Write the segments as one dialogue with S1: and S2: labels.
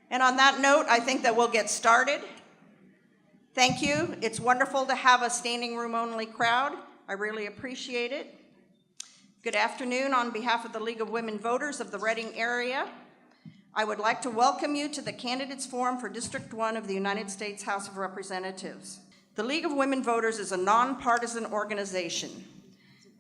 S1: And on that note, I think that we'll get started. Thank you. It's wonderful to have a standing room only crowd. I really appreciate it. Good afternoon. On behalf of the League of Women Voters of the Reading area, I would like to welcome you to the Candidates Forum for District 1 of the United States House of Representatives. The League of Women Voters is a nonpartisan organization.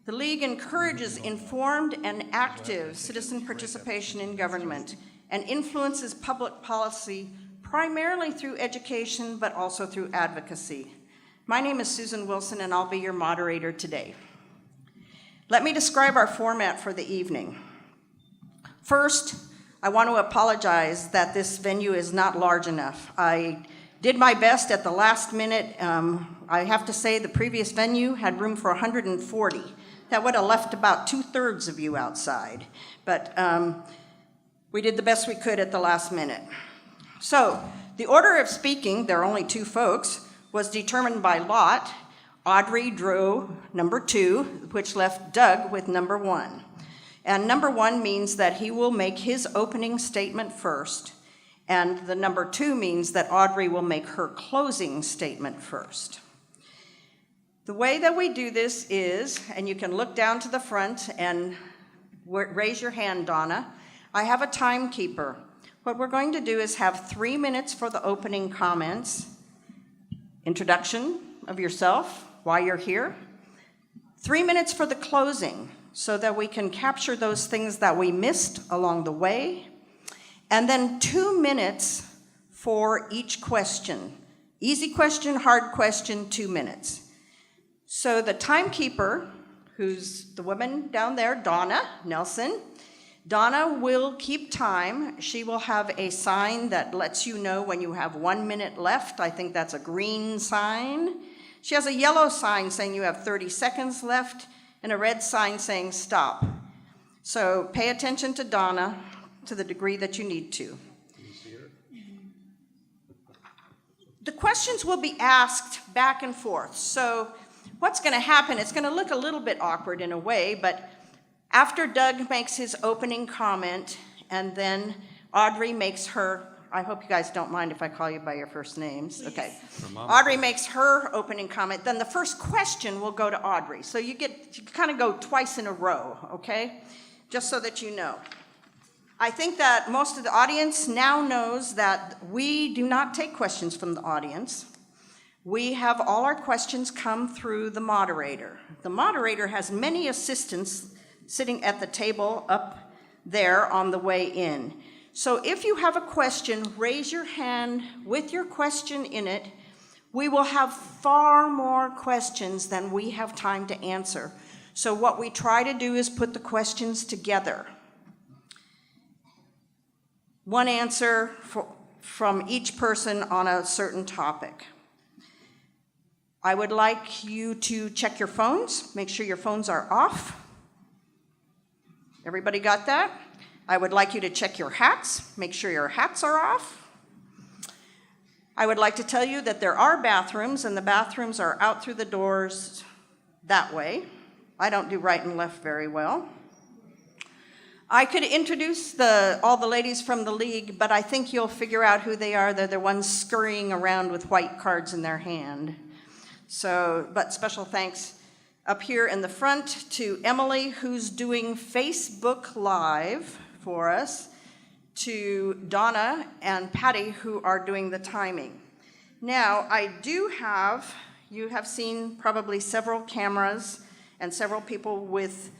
S1: The League encourages informed and active citizen participation in government and influences public policy primarily through education, but also through advocacy. My name is Susan Wilson, and I'll be your moderator today. Let me describe our format for the evening. First, I want to apologize that this venue is not large enough. I did my best at the last minute. I have to say the previous venue had room for 140. That would have left about 2/3 of you outside. But we did the best we could at the last minute. So the order of speaking, there are only two folks, was determined by lot. Audrey drew number 2, which left Doug with number 1. And number 1 means that he will make his opening statement first, and the number 2 means that Audrey will make her closing statement first. The way that we do this is, and you can look down to the front and raise your hand, Donna. I have a timekeeper. What we're going to do is have 3 minutes for the opening comments, introduction of yourself, why you're here, 3 minutes for the closing, so that we can capture those things that we missed along the way, and then 2 minutes for each question. Easy question, hard question, 2 minutes. So the timekeeper, who's the woman down there, Donna Nelson, Donna will keep time. She will have a sign that lets you know when you have 1 minute left. I think that's a green sign. She has a yellow sign saying you have 30 seconds left, and a red sign saying stop. So pay attention to Donna to the degree that you need to. Can you see her? The questions will be asked back and forth. So what's going to happen, it's going to look a little bit awkward in a way, but after Doug makes his opening comment, and then Audrey makes her, I hope you guys don't mind if I call you by your first names. Please. Okay. Audrey makes her opening comment, then the first question will go to Audrey. So you kind of go twice in a row, okay? Just so that you know. I think that most of the audience now knows that we do not take questions from the audience. We have all our questions come through the moderator. The moderator has many assistants sitting at the table up there on the way in. So if you have a question, raise your hand with your question in it. We will have far more questions than we have time to answer. So what we try to do is put the questions together. One answer from each person on a certain topic. I would like you to check your phones, make sure your phones are off. Everybody got that? I would like you to check your hats, make sure your hats are off. I would like to tell you that there are bathrooms, and the bathrooms are out through the doors that way. I don't do right and left very well. I could introduce all the ladies from the League, but I think you'll figure out who they are. They're the ones scurrying around with white cards in their hand. So, but special thanks up here in the front to Emily, who's doing Facebook Live for us, to Donna and Patty, who are doing the timing. Now, you have seen probably several cameras and several people with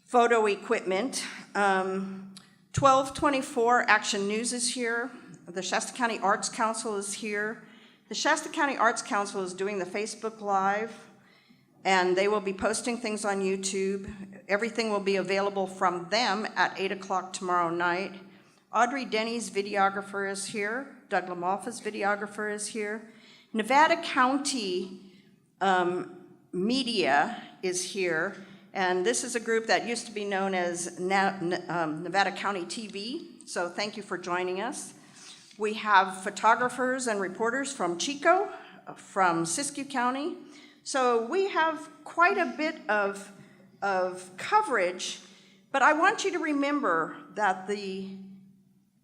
S1: photo equipment. 1224 Action News is here. The Shasta County Arts Council is here. The Shasta County Arts Council is doing the Facebook Live, and they will be posting things on YouTube. Everything will be available from them at 8 o'clock tomorrow night. Audrey Denney's videographer is here. Doug LaMalfia's videographer is here. Nevada County Media is here, and this is a group that used to be known as Nevada County TV, so thank you for joining us. We have photographers and reporters from Chico, from Siskiyou County. So we have quite a bit of coverage, but I want you to remember that the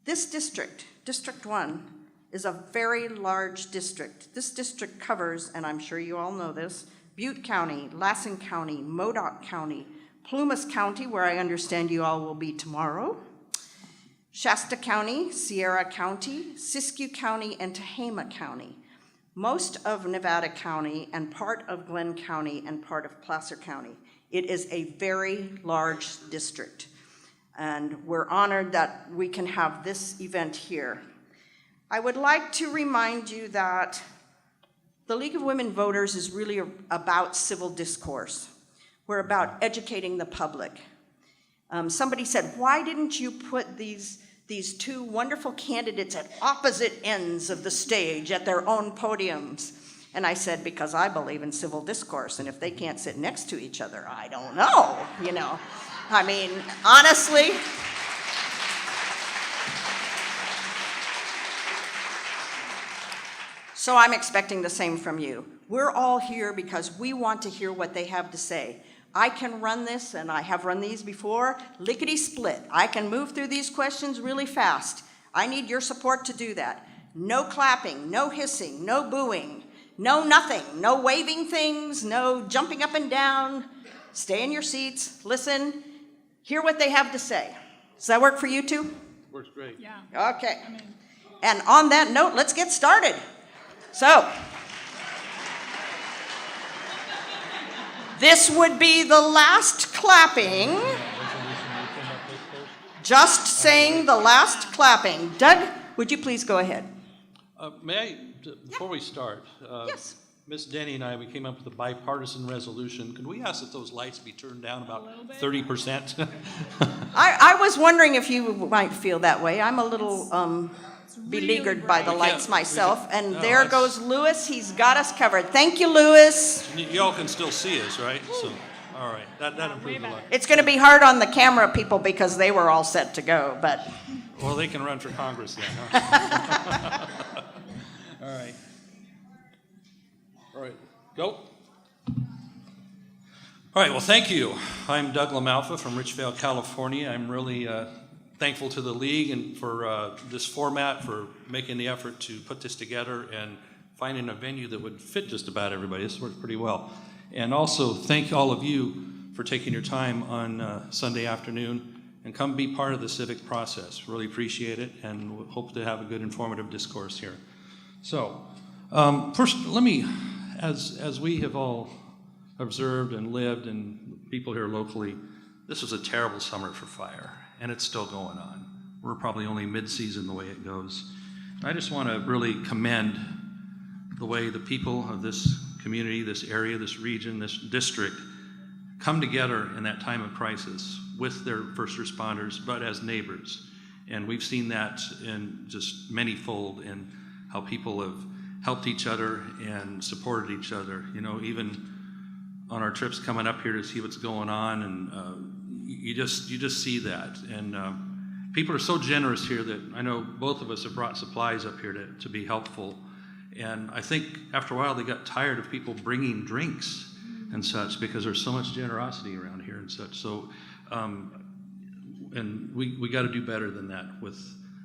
S1: This district, District 1, is a very large district. This district covers, and I'm sure you all know this, Butte County, Lassen County, Modoc County, Plumas County, where I understand you all will be tomorrow, Shasta County, Sierra County, Siskiyou County, and Tehama County. Most of Nevada County and part of Glenn County and part of Placer County. It is a very large district, and we're honored that we can have this event here. I would like to remind you that the League of Women Voters is really about civil discourse. We're about educating the public. Somebody said, why didn't you put these two wonderful candidates at opposite ends of the stage at their own podiums? And I said, because I believe in civil discourse, and if they can't sit next to each other, I don't know, you know. I mean, honestly. So I'm expecting the same from you. We're all here because we want to hear what they have to say. I can run this, and I have run these before, lickety-split. I can move through these questions really fast. I need your support to do that. No clapping, no hissing, no booing, no nothing, no waving things, no jumping up and down. Stay in your seats, listen, hear what they have to say. Does that work for you two?
S2: Works great.
S3: Yeah.
S1: Okay. And on that note, let's get started. So, this would be the last clapping. Just saying the last clapping. Doug, would you please go ahead?
S2: May I, before we start,
S1: Yes.
S2: Ms. Denney and I, we came up with a bipartisan resolution. Could we ask that those lights be turned down about 30%?
S1: I was wondering if you might feel that way. I'm a little beleaguered by the lights myself. And
S2: no,
S1: there goes Lewis. He's got us covered. Thank you, Lewis.
S2: Y'all can still see us, right? So, all right, that improved a lot.
S1: It's going to be hard on the camera people because they were all set to go, but.
S2: Well, they can run for Congress then, huh? All right. All right, go. All right, well, thank you. I'm Doug LaMalfia from Richvale, California. I'm really thankful to the League and for this format, for making the effort to put this together and finding a venue that would fit just about everybody. This worked pretty well. And also, thank all of you for taking your time on Sunday afternoon and come be part of the civic process. Really appreciate it, and we hope to have a good informative discourse here. So, first, let me, as we have all observed and lived, and people here locally, this was a terrible summer for fire, and it's still going on. We're probably only mid-season the way it goes. I just want to really commend the way the people of this community, this area, this region, this district come together in that time of crisis with their first responders, but as neighbors. And we've seen that in just many-fold in how people have helped each other and supported each other. You know, even on our trips coming up here to see what's going on, and you just see that. And people are so generous here that I know both of us have brought supplies up here to be helpful. And I think after a while they got tired of people bringing drinks and such because there's so much generosity around here and such. So, and we got to do better than that with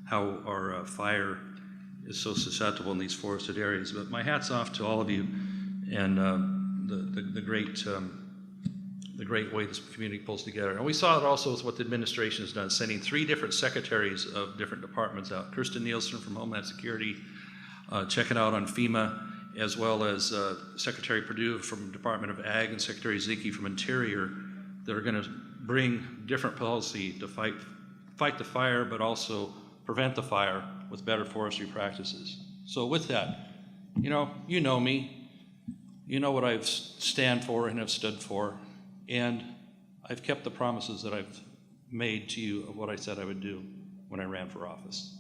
S2: how our fire is so susceptible in these forested areas. But my hat's off to all of you and the great way this community pulls together. And we saw it also with what the administration has done, sending 3 different secretaries of different departments out. Kirsten Nielsen from Homeland Security, checking out on FEMA, as well as Secretary Perdue from Department of Ag and Secretary Zinke from Interior, that are going to bring different policy to fight the fire, but also prevent the fire with better forestry practices. So with that, you know me, you know what I stand for and have stood for, and I've kept the promises that I've made to you of what I said I would do when I ran for office.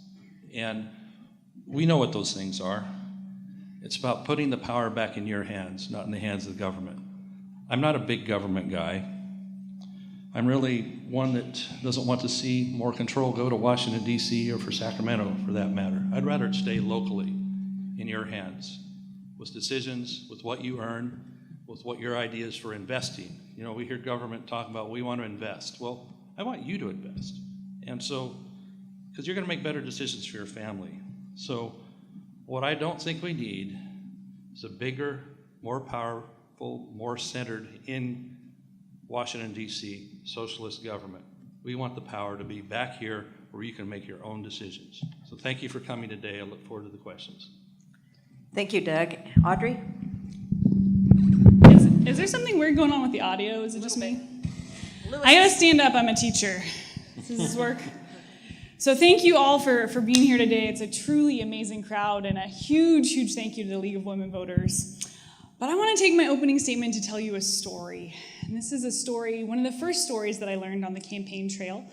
S2: And we know what those things are. It's about putting the power back in your hands, not in the hands of the government. I'm not a big government guy. I'm really one that doesn't want to see more control go to Washington, D.C. or for Sacramento, for that matter. I'd rather it stay locally in your hands with decisions, with what you earn, with what your ideas for investing. You know, we hear government talk about we want to invest. Well, I want you to invest. And so because you're going to make better decisions for your family. So what I don't think we need is a bigger, more powerful, more centered in Washington, D.C. socialist government. We want the power to be back here where you can make your own decisions. So thank you for coming today. I look forward to the questions.
S1: Thank you, Doug. Audrey?
S3: Is there something weird going on with the audio? Is it just me? I gotta stand up, I'm a teacher. Does this work? So thank you all for being here today. It's a truly amazing crowd, and a huge, huge thank you to the League of Women Voters. But I want to take my opening statement to tell you a story. And this is a story, one of the first stories that I learned on the campaign trail.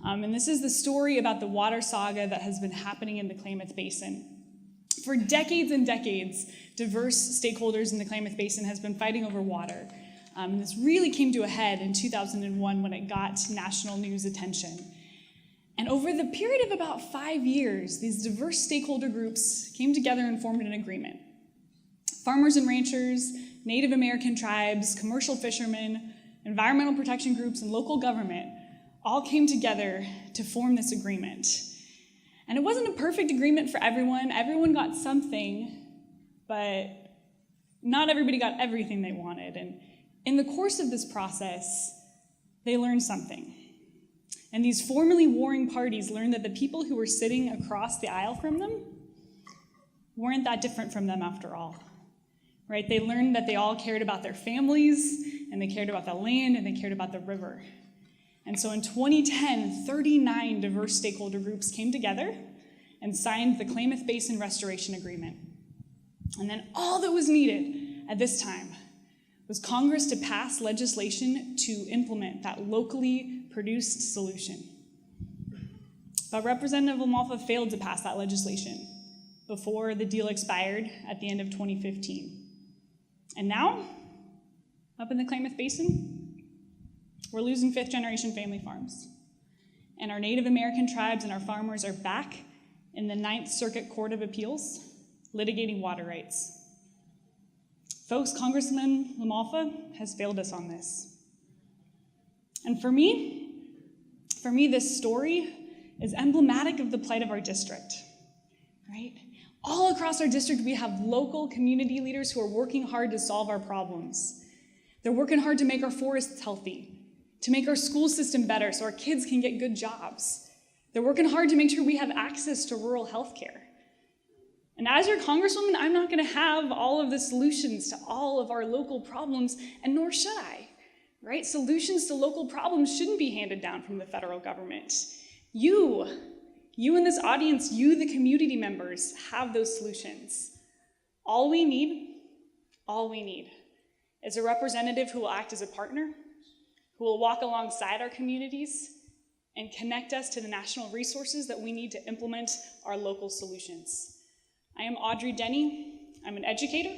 S3: And this is the story about the water saga that has been happening in the Klamath Basin. For decades and decades, diverse stakeholders in the Klamath Basin has been fighting over water. And this really came to a head in 2001 when it got national news attention. And over the period of about 5 years, these diverse stakeholder groups came together and formed an agreement. Farmers and ranchers, Native American tribes, commercial fishermen, environmental protection groups, and local government all came together to form this agreement. And it wasn't a perfect agreement for everyone. Everyone got something, but not everybody got everything they wanted. And in the course of this process, they learned something. And these formerly warring parties learned that the people who were sitting across the aisle from them weren't that different from them after all. Right? They learned that they all cared about their families, and they cared about the land, and they cared about the river. And so in 2010, 39 diverse stakeholder groups came together and signed the Klamath Basin Restoration Agreement. And then all that was needed at this time was Congress to pass legislation to implement that locally produced solution. But Representative LaMalfia failed to pass that legislation before the deal expired at the end of 2015. And now, up in the Klamath Basin, we're losing fifth-generation family farms. And our Native American tribes and our farmers are back in the Ninth Circuit Court of Appeals litigating water rights. Folks, Congressman LaMalfia has failed us on this. And for me, this story is emblematic of the plight of our district, right? All across our district, we have local community leaders who are working hard to solve our problems. They're working hard to make our forests healthy, to make our school system better so our kids can get good jobs. They're working hard to make sure we have access to rural health care. And as your congresswoman, I'm not going to have all of the solutions to all of our local problems, and nor should I, right? Solutions to local problems shouldn't be handed down from the federal government. You in this audience, you, the community members, have those solutions. All we need is a representative who will act as a partner, who will walk alongside our communities and connect us to the national resources that we need to implement our local solutions. I am Audrey Denney. I'm an educator,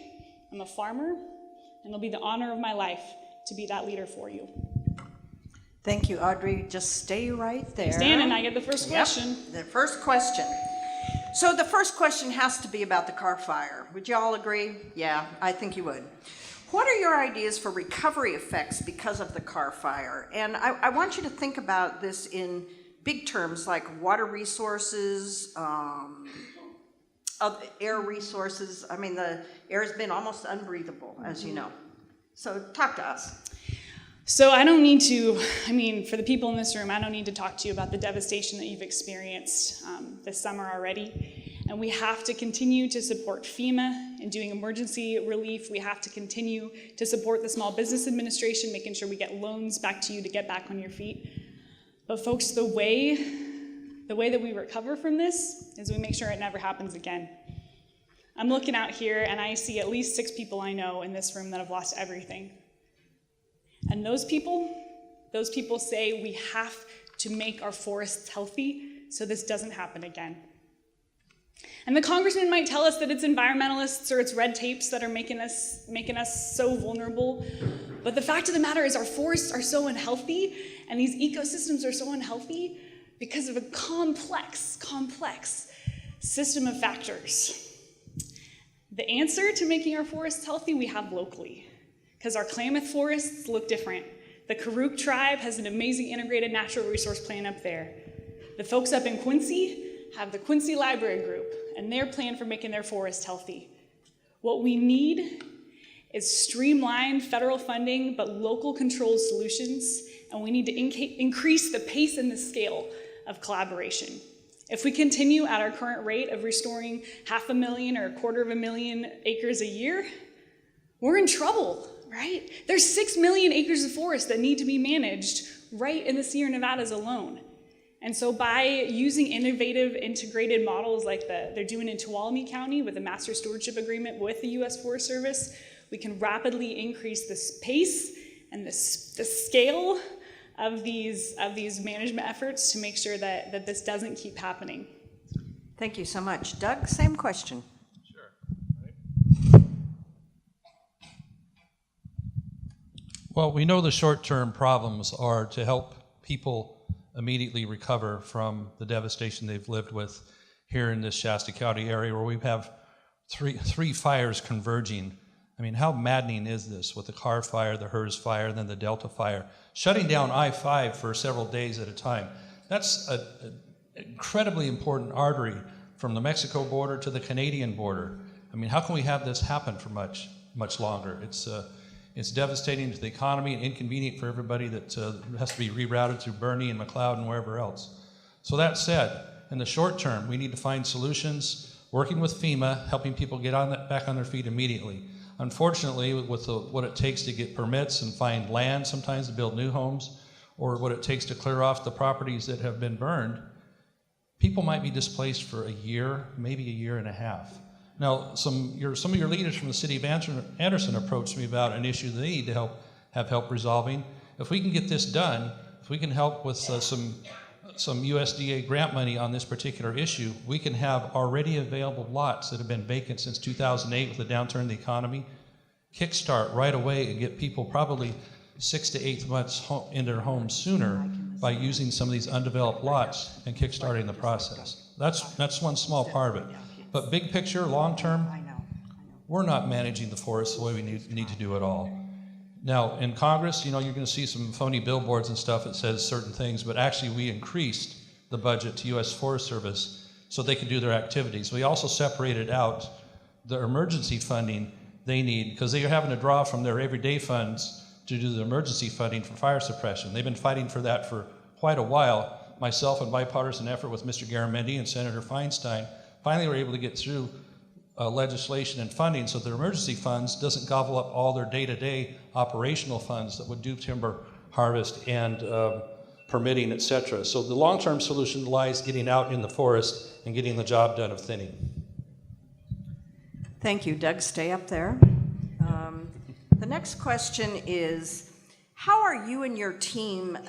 S3: I'm a farmer, and it'll be the honor of my life to be that leader for you.
S1: Thank you, Audrey. Just stay right there.
S3: Stand and I get the first question.
S1: Yep, the first question. So the first question has to be about the Carr Fire. Would you all agree? Yeah, I think you would. What are your ideas for recovery effects because of the Carr Fire? And I want you to think about this in big terms like water resources, air resources. I mean, the air has been almost unbreathable, as you know. So talk to us.
S3: So I don't need to, for the people in this room, I don't need to talk to you about the devastation that you've experienced this summer already. And we have to continue to support FEMA in doing emergency relief. We have to continue to support the Small Business Administration, making sure we get loans back to you to get back on your feet. But folks, the way that we recover from this is we make sure it never happens again. I'm looking out here and I see at least 6 people I know in this room that have lost everything. And those people say we have to make our forests healthy so this doesn't happen again. And the congressman might tell us that it's environmentalists or it's red tapes that are making us so vulnerable. But the fact of the matter is our forests are so unhealthy and these ecosystems are so unhealthy because of a complex system of factors. The answer to making our forests healthy we have locally. Because our Klamath forests look different. The Karuk tribe has an amazing integrated natural resource plan up there. The folks up in Quincy have the Quincy Library Group and their plan for making their forest healthy. What we need is streamlined federal funding, but local controlled solutions, and we need to increase the pace and the scale of collaboration. If we continue at our current rate of restoring 500,000 or 250,000 acres a year, we're in trouble, right? There's 6 million acres of forest that need to be managed right in the Sierra Nevadas alone. And so by using innovative integrated models like they're doing in Tuolumne County with a master stewardship agreement with the U.S. Forest Service, we can rapidly increase the pace and the scale of these management efforts to make sure that this doesn't keep happening.
S1: Thank you so much. Doug, same question.
S2: Sure. Well, we know the short-term problems are to help people immediately recover from the devastation they've lived with here in this Shasta County area where we have three fires converging. I mean, how maddening is this with the Carr fire, the Hers fire, and then the Delta fire, shutting down I-5 for several days at a time. That's an incredibly important artery from the Mexico border to the Canadian border. I mean, how can we have this happen for much longer? It's devastating to the economy and inconvenient for everybody that has to be rerouted through Bernie and McLeod and wherever else. So that said, in the short term, we need to find solutions, working with FEMA, helping people get back on their feet immediately. Unfortunately, with what it takes to get permits and find land sometimes to build new homes, or what it takes to clear off the properties that have been burned, people might be displaced for a year, maybe a year and a half. Now, some of your leaders from the city of Anderson approached me about an issue they need to have help resolving. If we can get this done, if we can help with some USDA grant money on this particular issue, we can have already available lots that have been vacant since 2008 with the downturn in the economy, kickstart right away and get people probably 6 to 8 months in their homes sooner by using some of these undeveloped lots and kickstarting the process. That's one small part of it. But big picture, long term, we're not managing the forest the way we need to do it all. Now, in Congress, you're going to see some phony billboards and stuff that says certain things, but actually we increased the budget to U.S. Forest Service so they can do their activities. We also separated out the emergency funding they need because they are having to draw from their everyday funds to do the emergency funding for fire suppression. They've been fighting for that for quite a while. Myself and bipartisan effort with Mr. Garamendi and Senator Feinstein finally were able to get through legislation and funding so their emergency funds doesn't gobble up all their day-to-day operational funds that would do timber harvest and permitting, et cetera. So the long-term solution lies getting out in the forest and getting the job done of thinning.
S1: Thank you, Doug. Stay up there. The next question is, how are you and your team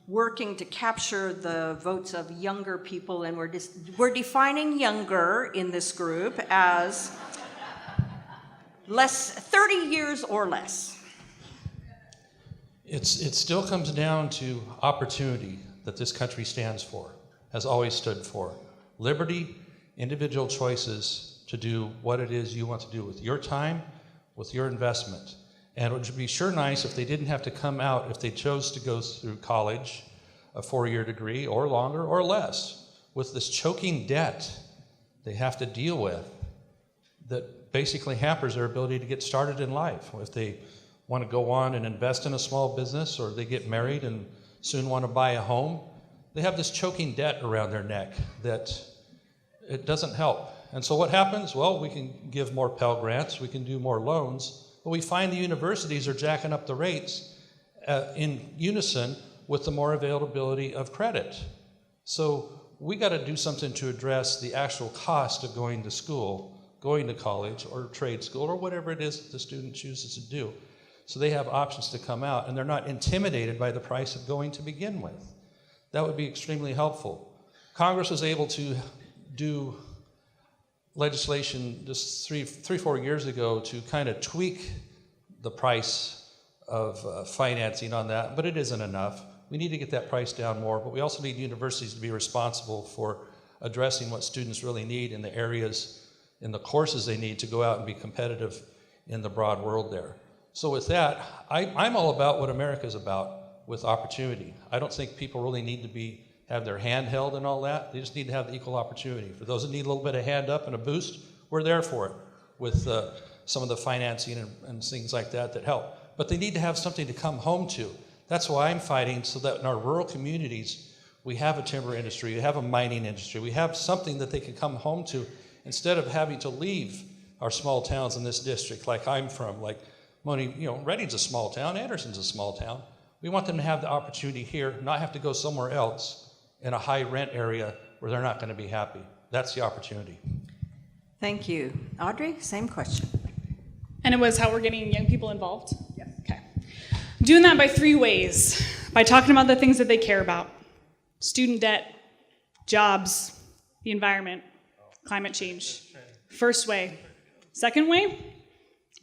S1: working to capture the votes of younger people? And we're defining younger in this group as 30 years or less.
S2: It still comes down to opportunity that this country stands for, has always stood for. Liberty, individual choices to do what it is you want to do with your time, with your investment. And it would be sure nice if they didn't have to come out if they chose to go through college, a 4-year degree, or longer, or less, with this choking debt they have to deal with that basically hampers their ability to get started in life. If they want to go on and invest in a small business, or they get married and soon want to buy a home, they have this choking debt around their neck that it doesn't help. And so what happens? Well, we can give more Pell Grants, we can do more loans, but we find the universities are jacking up the rates in unison with the more availability of credit. So we got to do something to address the actual cost of going to school, going to college or trade school or whatever it is that the student chooses to do. So they have options to come out and they're not intimidated by the price of going to begin with. That would be extremely helpful. Congress was able to do legislation just 3-4 years ago to kind of tweak the price of financing on that, but it isn't enough. We need to get that price down more, but we also need universities to be responsible for addressing what students really need in the areas, in the courses they need to go out and be competitive in the broad world there. So with that, I'm all about what America's about, with opportunity. I don't think people really need to be have their hand held and all that. They just need to have the equal opportunity. For those that need a little bit of hand up and a boost, we're there for it with some of the financing and things like that help. But they need to have something to come home to. That's why I'm fighting, so that in our rural communities, we have a timber industry, we have a mining industry, we have something that they can come home to instead of having to leave our small towns in this district, like I'm from, like Reading's a small town, Anderson's a small town. We want them to have the opportunity here, not have to go somewhere else in a high rent area where they're not going to be happy. That's the opportunity.
S1: Thank you. Audrey, same question.
S3: And it was how we're getting young people involved? Yes. Okay. Doing that by 3 ways. By talking about the things that they care about. Student debt, jobs, the environment, climate change. First way. Second way,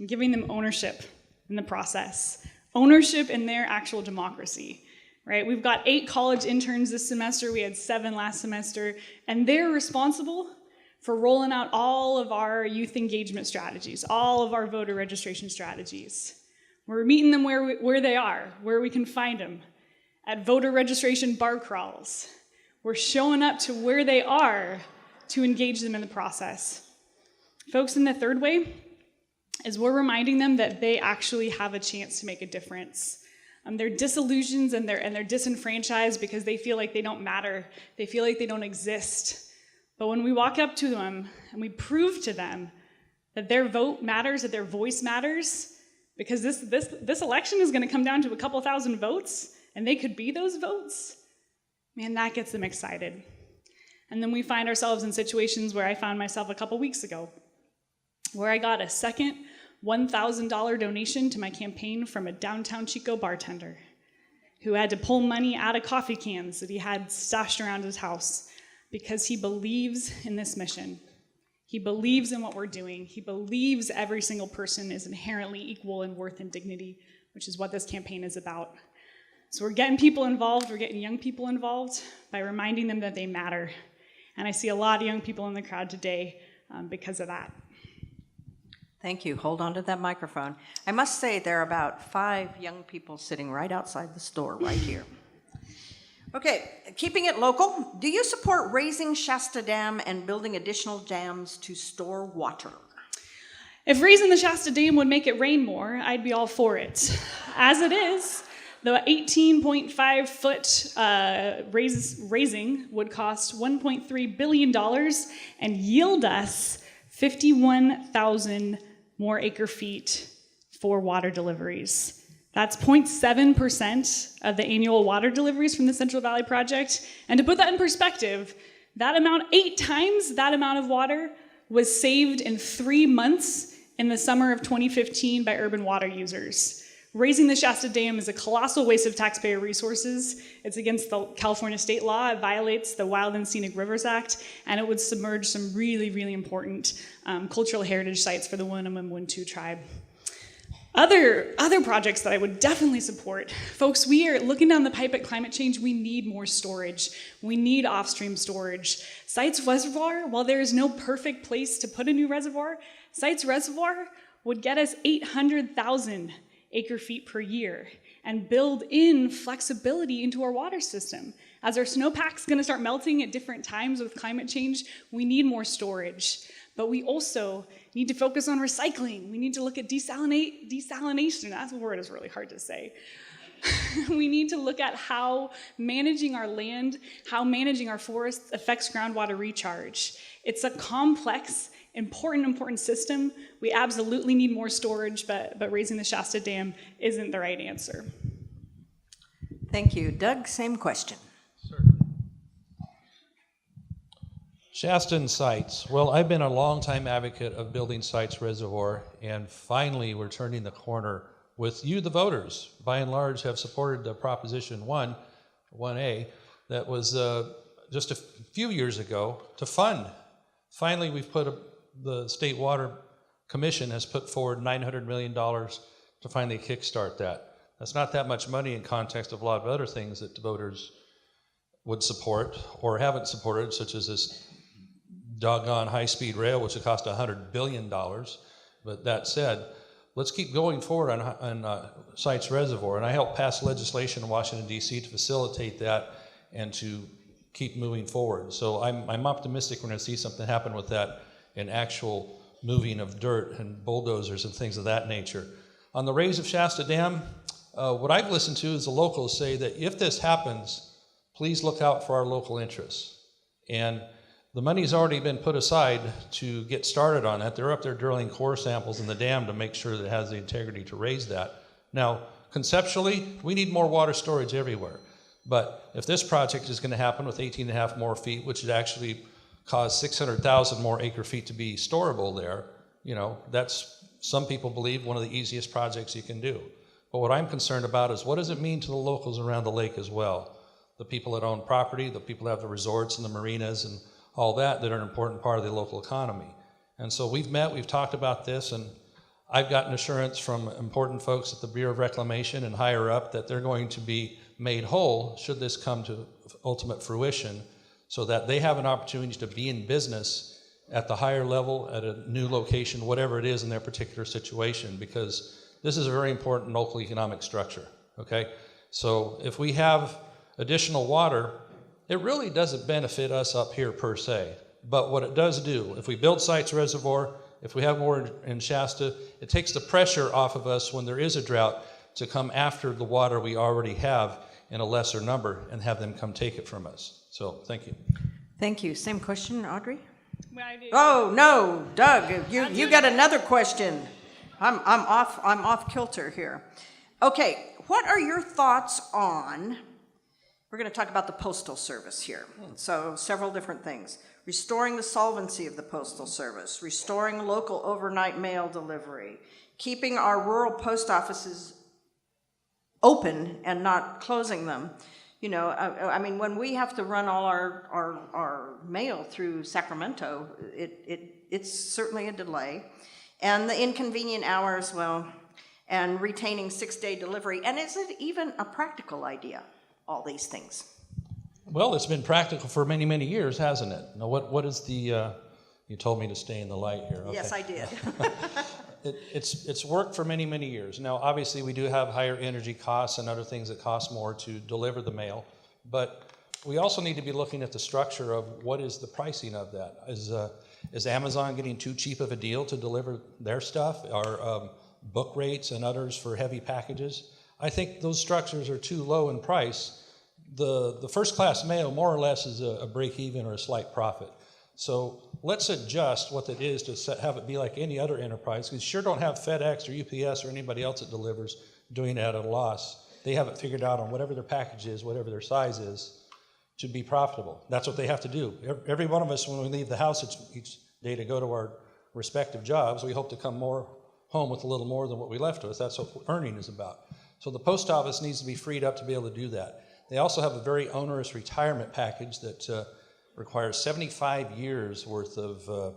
S3: giving them ownership in the process. Ownership in their actual democracy, right? We've got 8 college interns this semester. We had 7 last semester. And they're responsible for rolling out all of our youth engagement strategies, all of our voter registration strategies. We're meeting them where they are, where we can find them, at voter registration bar crawls. We're showing up to where they are to engage them in the process. Folks, in the third way is we're reminding them that they actually have a chance to make a difference. They're disillusioned and they're disenfranchised because they feel like they don't matter. They feel like they don't exist. But when we walk up to them and we prove to them that their vote matters, that their voice matters, because this election is going to come down to a couple thousand votes, and they could be those votes, man, that gets them excited. And then we find ourselves in situations where I found myself a couple weeks ago, where I got a second $1,000 donation to my campaign from a downtown Chico bartender who had to pull money out of coffee cans that he had stashed around his house, because he believes in this mission. He believes in what we're doing. He believes every single person is inherently equal in worth and dignity, which is what this campaign is about. So we're getting people involved, we're getting young people involved by reminding them that they matter. And I see a lot of young people in the crowd today because of that.
S1: Thank you. Hold on to that microphone. I must say there are about 5 young people sitting right outside the store right here. Okay, keeping it local, do you support raising Shasta Dam and building additional dams to store water?
S3: If raising the Shasta Dam would make it rain more, I'd be all for it. As it is, the 18.5-foot raising would cost $1.3 billion and yield us 51,000 more acre feet for water deliveries. That's 0.7% of the annual water deliveries from the Central Valley Project. And to put that in perspective, that amount, 8 times that amount of water was saved in 3 months in the summer of 2015 by urban water users. Raising the Shasta Dam is a colossal waste of taxpayer resources. It's against the California state law. It violates the Wild and Scenic Rivers Act, and it would submerge some really, really important cultural heritage sites for the Winnemem-Wintu tribe. Other projects that I would definitely support. Folks, we are looking down the pipe at climate change. We need more storage. We need off-stream storage. Sites Reservoir, while there is no perfect place to put a new reservoir, Sites Reservoir would get us 800,000 acre feet per year and build in flexibility into our water system. As our snowpack's gonna start melting at different times with climate change, we need more storage. But we also need to focus on recycling. We need to look at desalination. That word is really hard to say. We need to look at how managing our land, how managing our forests affects groundwater recharge. It's a complex, important system. We absolutely need more storage, but raising the Shasta Dam isn't the right answer.
S1: Thank you. Doug, same question.
S2: Shasta and Sites. Well, I've been a longtime advocate of building Sites Reservoir, and finally we're turning the corner with you, the voters. By and large, have supported the Proposition 1A, that was just a few years ago to fund. Finally, we've the State Water Commission has put forward $900 million to finally kickstart that. That's not that much money in context of a lot of other things that the voters would support or haven't supported, such as this doggone high-speed rail, which would cost $100 billion. But that said, let's keep going forward on Sites Reservoir. And I helped pass legislation in Washington, D.C. to facilitate that and to keep moving forward. So I'm optimistic we're going to see something happen with that, an actual moving of dirt and bulldozers and things of that nature. On the raise of Shasta Dam, what I've listened to is the locals say that if this happens, please look out for our local interests. And the money's already been put aside to get started on that. They're up there drilling core samples in the dam to make sure that it has the integrity to raise that. Now, conceptually, we need more water storage everywhere. But if this project is going to happen with 18.5 more feet, which would actually cause 600,000 more acre feet to be storable there, you know, that's, some people believe, one of the easiest projects you can do. But what I'm concerned about is what does it mean to the locals around the lake as well? The people that own property, the people that have the resorts and the marinas and all that are an important part of the local economy. And so we've met, we've talked about this, and I've gotten assurance from important folks at the Bureau of Reclamation and higher up that they're going to be made whole should this come to ultimate fruition, so that they have an opportunity to be in business at the higher level, at a new location, whatever it is in their particular situation, because this is a very important local economic structure, okay? So if we have additional water, it really doesn't benefit us up here per se, but what it does do, if we build Sites Reservoir, if we have more in Shasta, it takes the pressure off of us when there is a drought to come after the water we already have in a lesser number and have them come take it from us. So, thank you.
S1: Thank you. Same question, Audrey?
S3: Well, I do.
S1: Oh, no, Doug, you got another question. I'm off kilter here. Okay, what are your thoughts on, we're going to talk about the Postal Service here. So several different things. Restoring the solvency of the Postal Service, restoring local overnight mail delivery, keeping our rural post offices open and not closing them. You know, I mean, when we have to run all our mail through Sacramento, it's certainly a delay. And the inconvenient hours, well, and retaining 6-day delivery. And is it even a practical idea, all these things?
S2: Well, it's been practical for many, many years, hasn't it? Now, what is the, you told me to stay in the light here. Okay.
S1: Yes, I did.
S2: It's worked for many, many years. Now, obviously, we do have higher energy costs and other things that cost more to deliver the mail, but we also need to be looking at the structure of what is the pricing of that. Is Amazon getting too cheap of a deal to deliver their stuff? Are book rates and others for heavy packages? I think those structures are too low in price. The first-class mail, more or less, is a break-even or a slight profit. So let's adjust what it is to have it be like any other enterprise, because you sure don't have FedEx or UPS or anybody else that delivers doing it at a loss. They have it figured out on whatever their package is, whatever their size is, to be profitable. That's what they have to do. Every one of us, when we leave the house each day to go to our respective jobs, we hope to come home with a little more than what we left with. That's what earning is about. So the post office needs to be freed up to be able to do that. They also have a very onerous retirement package that requires 75 years worth of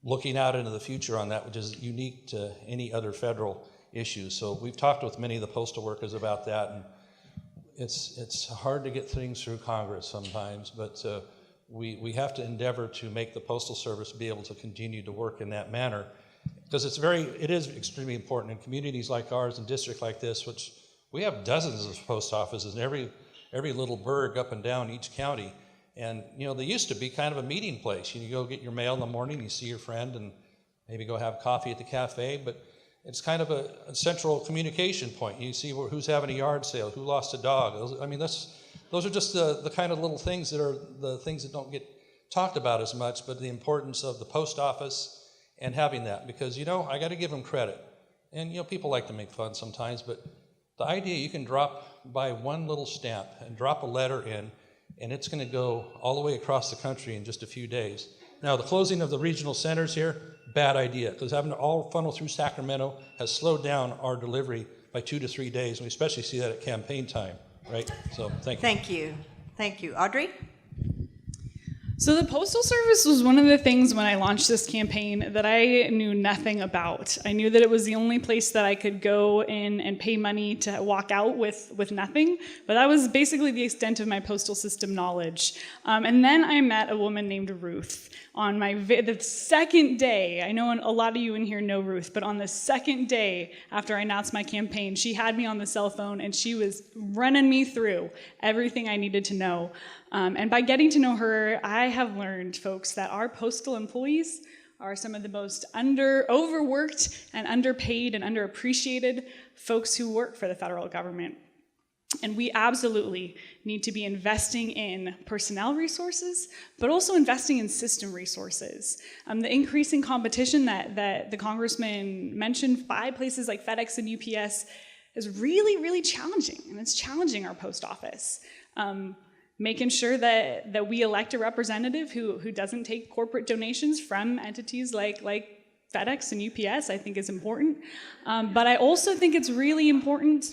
S2: looking out into the future on that, which is unique to any other federal issues. So we've talked with many of the postal workers about that, and it's hard to get things through Congress sometimes, but we have to endeavor to make the Postal Service be able to continue to work in that manner, because it is extremely important in communities like ours and districts like this, which we have dozens of post offices in every little burg up and down each county. And, you know, they used to be kind of a meeting place. You go get your mail in the morning, you see your friend, and maybe go have coffee at the cafe, but it's kind of a central communication point. You see who's having a yard sale, who lost a dog. Those are just the kind of little things that are the things that don't get talked about as much, but the importance of the post office and having that, because, you know, I got to give them credit. And, you know, people like to make fun sometimes, but the idea you can drop by one little stamp and drop a letter in, and it's going to go all the way across the country in just a few days. Now, the closing of the regional centers here, bad idea, because having it all funnel through Sacramento has slowed down our delivery by 2 to 3 days, and we especially see that at campaign time, right? So, thank you.
S1: Thank you. Thank you. Audrey?
S3: So the Postal Service was one of the things when I launched this campaign that I knew nothing about. I knew that it was the only place that I could go in and pay money to walk out with nothing, but that was basically the extent of my postal system knowledge. And then I met a woman named Ruth on the second day. I know a lot of you in here know Ruth, but on the second day after I announced my campaign, she had me on the cell phone and she was running me through everything I needed to know. And by getting to know her, I have learned, folks, that our postal employees are some of the most overworked and underpaid and underappreciated folks who work for the federal government. And we absolutely need to be investing in personnel resources, but also investing in system resources. The increasing competition that the congressman mentioned by places like FedEx and UPS is really, really challenging, and it's challenging our post office. Making sure that we elect a representative who doesn't take corporate donations from entities like FedEx and UPS, I think is important. But I also think it's really important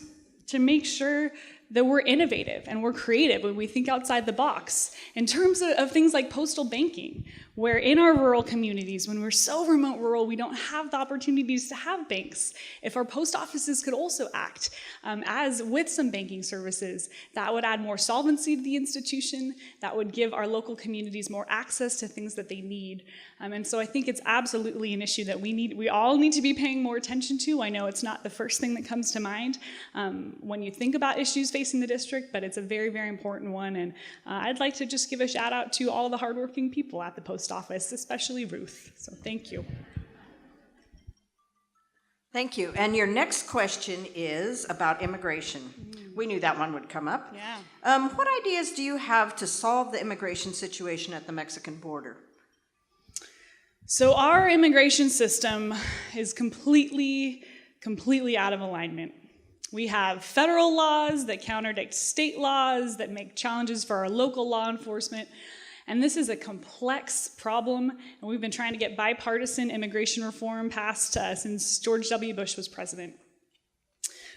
S3: to make sure that we're innovative and we're creative when we think outside the box in terms of things like postal banking, where in our rural communities, when we're so remote rural, we don't have the opportunities to have banks. If our post offices could also act as with some banking services, that would add more solvency to the institution, that would give our local communities more access to things that they need. And so I think it's absolutely an issue that we all need to be paying more attention to. I know it's not the first thing that comes to mind when you think about issues facing the district, but it's a very, very important one. And I'd like to just give a shout out to all the hardworking people at the post office, especially Ruth. So thank you.
S1: Thank you. And your next question is about immigration. We knew that one would come up.
S3: Yeah.
S1: What ideas do you have to solve the immigration situation at the Mexican border?
S3: So our immigration system is completely out of alignment. We have federal laws that contradict state laws that make challenges for our local law enforcement. And this is a complex problem, and we've been trying to get bipartisan immigration reform passed since George W. Bush was president.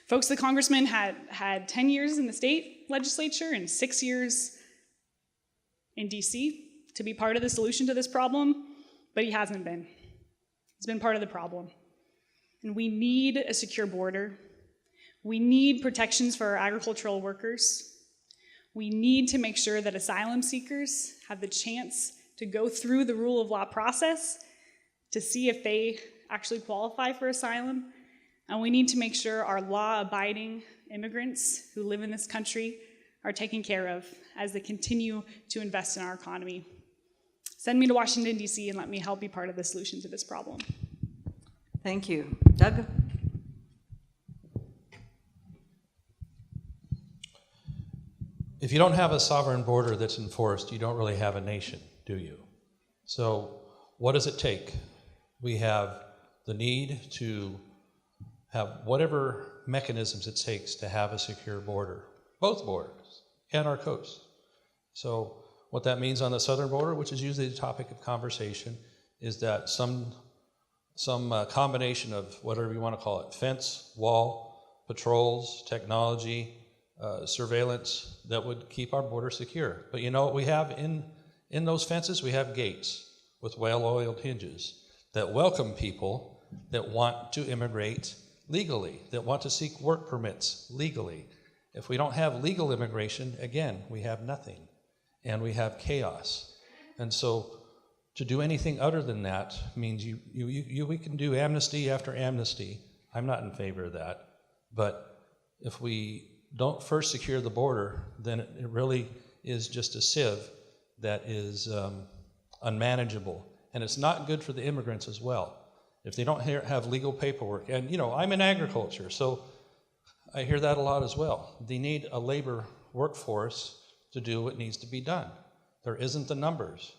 S3: Folks, the congressman had 10 years in the state legislature and 6 years in DC to be part of the solution to this problem, but he hasn't been. He's been part of the problem. And we need a secure border. We need protections for our agricultural workers. We need to make sure that asylum seekers have the chance to go through the rule of law process to see if they actually qualify for asylum. And we need to make sure our law-abiding immigrants who live in this country are taken care of as they continue to invest in our economy. Send me to Washington, D.C., and let me help be part of the solution to this problem.
S1: Thank you. Doug?
S4: If you don't have a sovereign border that's enforced, you don't really have a nation, do you? So what does it take? We have the need to have whatever mechanisms it takes to have a secure border, both borders and our coast. So what that means on the southern border, which is usually the topic of conversation, is that some combination of whatever you want to call it, fence, wall, patrols, technology, surveillance that would keep our border secure. But you know what we have in those fences? We have gates with well-oiled hinges that welcome people that want to immigrate legally, that want to seek work permits legally. If we don't have legal immigration, again, we have nothing, and we have chaos. And so to do anything other than that means we can do amnesty after amnesty. I'm not in favor of that. But if we don't first secure the border, then it really is just a sieve that is unmanageable. And it's not good for the immigrants as well. If they don't have legal paperwork, and you know, I'm in agriculture, so I hear that a lot as well. They need a labor workforce to do what needs to be done. There isn't the numbers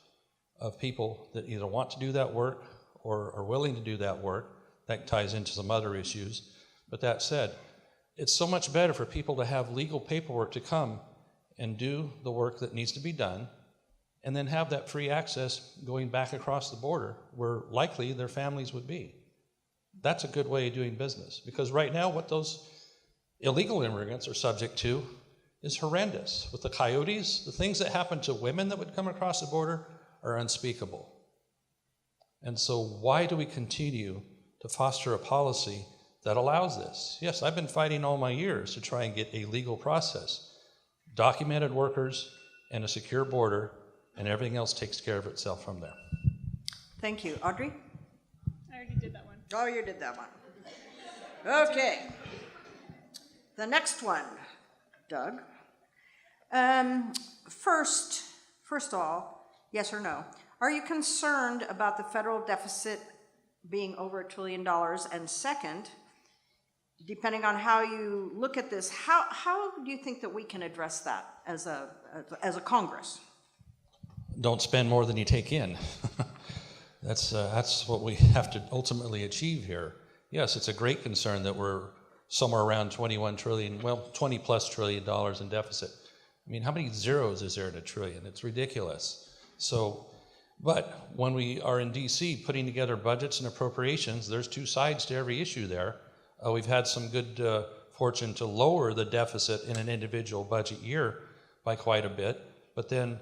S4: of people that either want to do that work or are willing to do that work. That ties into some other issues. But that said, it's so much better for people to have legal paperwork to come and do the work that needs to be done, and then have that free access going back across the border where likely their families would be. That's a good way of doing business, because right now what those illegal immigrants are subject to is horrendous. With the coyotes, the things that happen to women that would come across the border are unspeakable. And so why do we continue to foster a policy that allows this? Yes, I've been fighting all my years to try and get a legal process, documented workers and a secure border, and everything else takes care of itself from there.
S1: Thank you. Audrey?
S3: I already did that one.
S1: Oh, you did that one. Okay. The next one, Doug. First of all, yes or no, are you concerned about the federal deficit being over $1 trillion? And second, depending on how you look at this, how do you think that we can address that as a Congress?
S4: Don't spend more than you take in. That's what we have to ultimately achieve here. Yes, it's a great concern that we're somewhere around 21 trillion, well, 20 plus $1 trillion in deficit. I mean, how many zeros is there in $1 trillion? It's ridiculous. So, but when we are in DC putting together budgets and appropriations, there's two sides to every issue there. We've had some good fortune to lower the deficit in an individual budget year by quite a bit, but then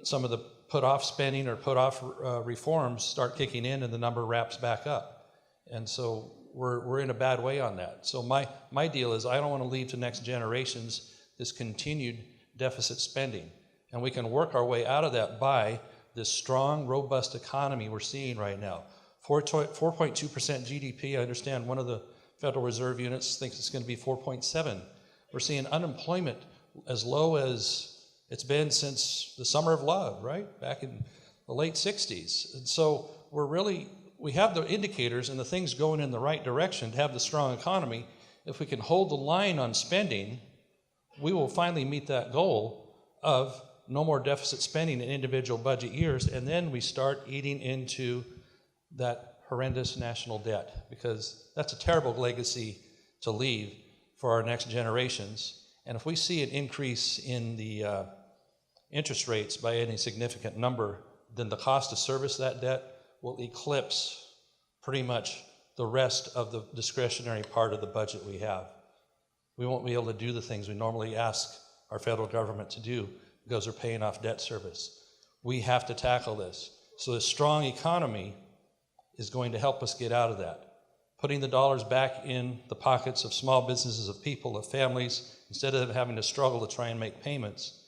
S4: some of the put-off spending or put-off reforms start kicking in and the number wraps back up. And so we're in a bad way on that. So my deal is I don't want to leave to next generations this continued deficit spending. And we can work our way out of that by this strong, robust economy we're seeing right now. 4.2% GDP. I understand one of the Federal Reserve units thinks it's going to be 4.7. We're seeing unemployment as low as it's been since the summer of love, right? Back in the late 60s. And so we have the indicators and the things going in the right direction to have the strong economy. If we can hold the line on spending, we will finally meet that goal of no more deficit spending in individual budget years, and then we start eating into that horrendous national debt, because that's a terrible legacy to leave for our next generations. And if we see an increase in the interest rates by any significant number, then the cost to service that debt will eclipse pretty much the rest of the discretionary part of the budget we have. We won't be able to do the things we normally ask our federal government to do because they're paying off debt service. We have to tackle this. So a strong economy is going to help us get out of that. Putting the dollars back in the pockets of small businesses, of people, of families, instead of having to struggle to try and make payments,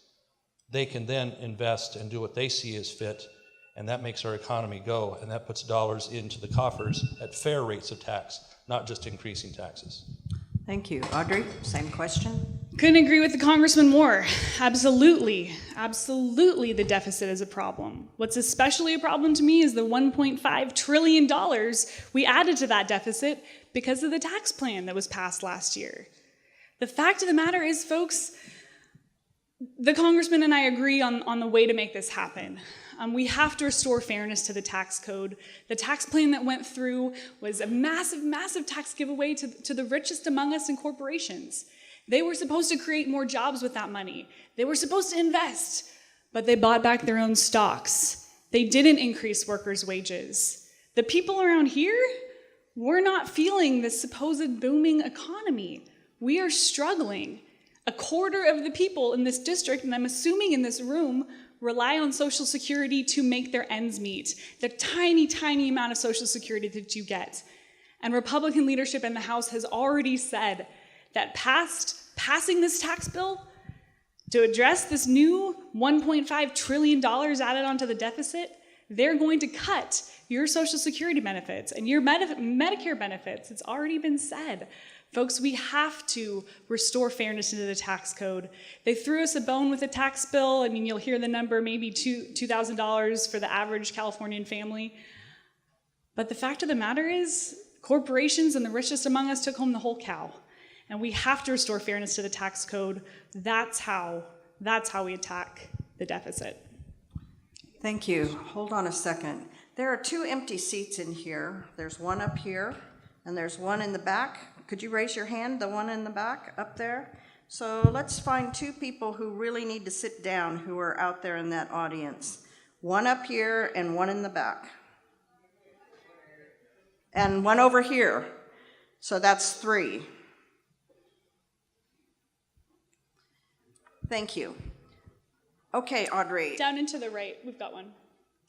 S4: they can then invest and do what they see as fit, and that makes our economy go, and that puts dollars into the coffers at fair rates of tax, not just increasing taxes.
S1: Thank you. Audrey, same question.
S3: Couldn't agree with the congressman more. Absolutely, the deficit is a problem. What's especially a problem to me is the $1.5 trillion we added to that deficit because of the tax plan that was passed last year. The fact of the matter is, folks, the congressman and I agree on the way to make this happen. We have to restore fairness to the tax code. The tax plan that went through was a massive tax giveaway to the richest among us and corporations. They were supposed to create more jobs with that money. They were supposed to invest, but they bought back their own stocks. They didn't increase workers' wages. The people around here, we're not feeling this supposed booming economy. We are struggling. A quarter of the people in this district, and I'm assuming in this room, rely on Social Security to make their ends meet. The tiny amount of Social Security that you get. And Republican leadership in the House has already said that passing this tax bill to address this new $1.5 trillion added onto the deficit, they're going to cut your Social Security benefits and your Medicare benefits. It's already been said. Folks, we have to restore fairness into the tax code. They threw us a bone with the tax bill. I mean, you'll hear the number, maybe $2,000 for the average Californian family. But the fact of the matter is, corporations and the richest among us took home the whole cow. And we have to restore fairness to the tax code. That's how we attack the deficit.
S1: Thank you. Hold on a second. There are 2 empty seats in here. There's one up here, and there's one in the back. Could you raise your hand, the one in the back up there? So let's find 2 people who really need to sit down who are out there in that audience. One up here and one in the back. And one over here. So that's 3. Thank you. Okay, Audrey.
S3: Down and to the right, we've got one.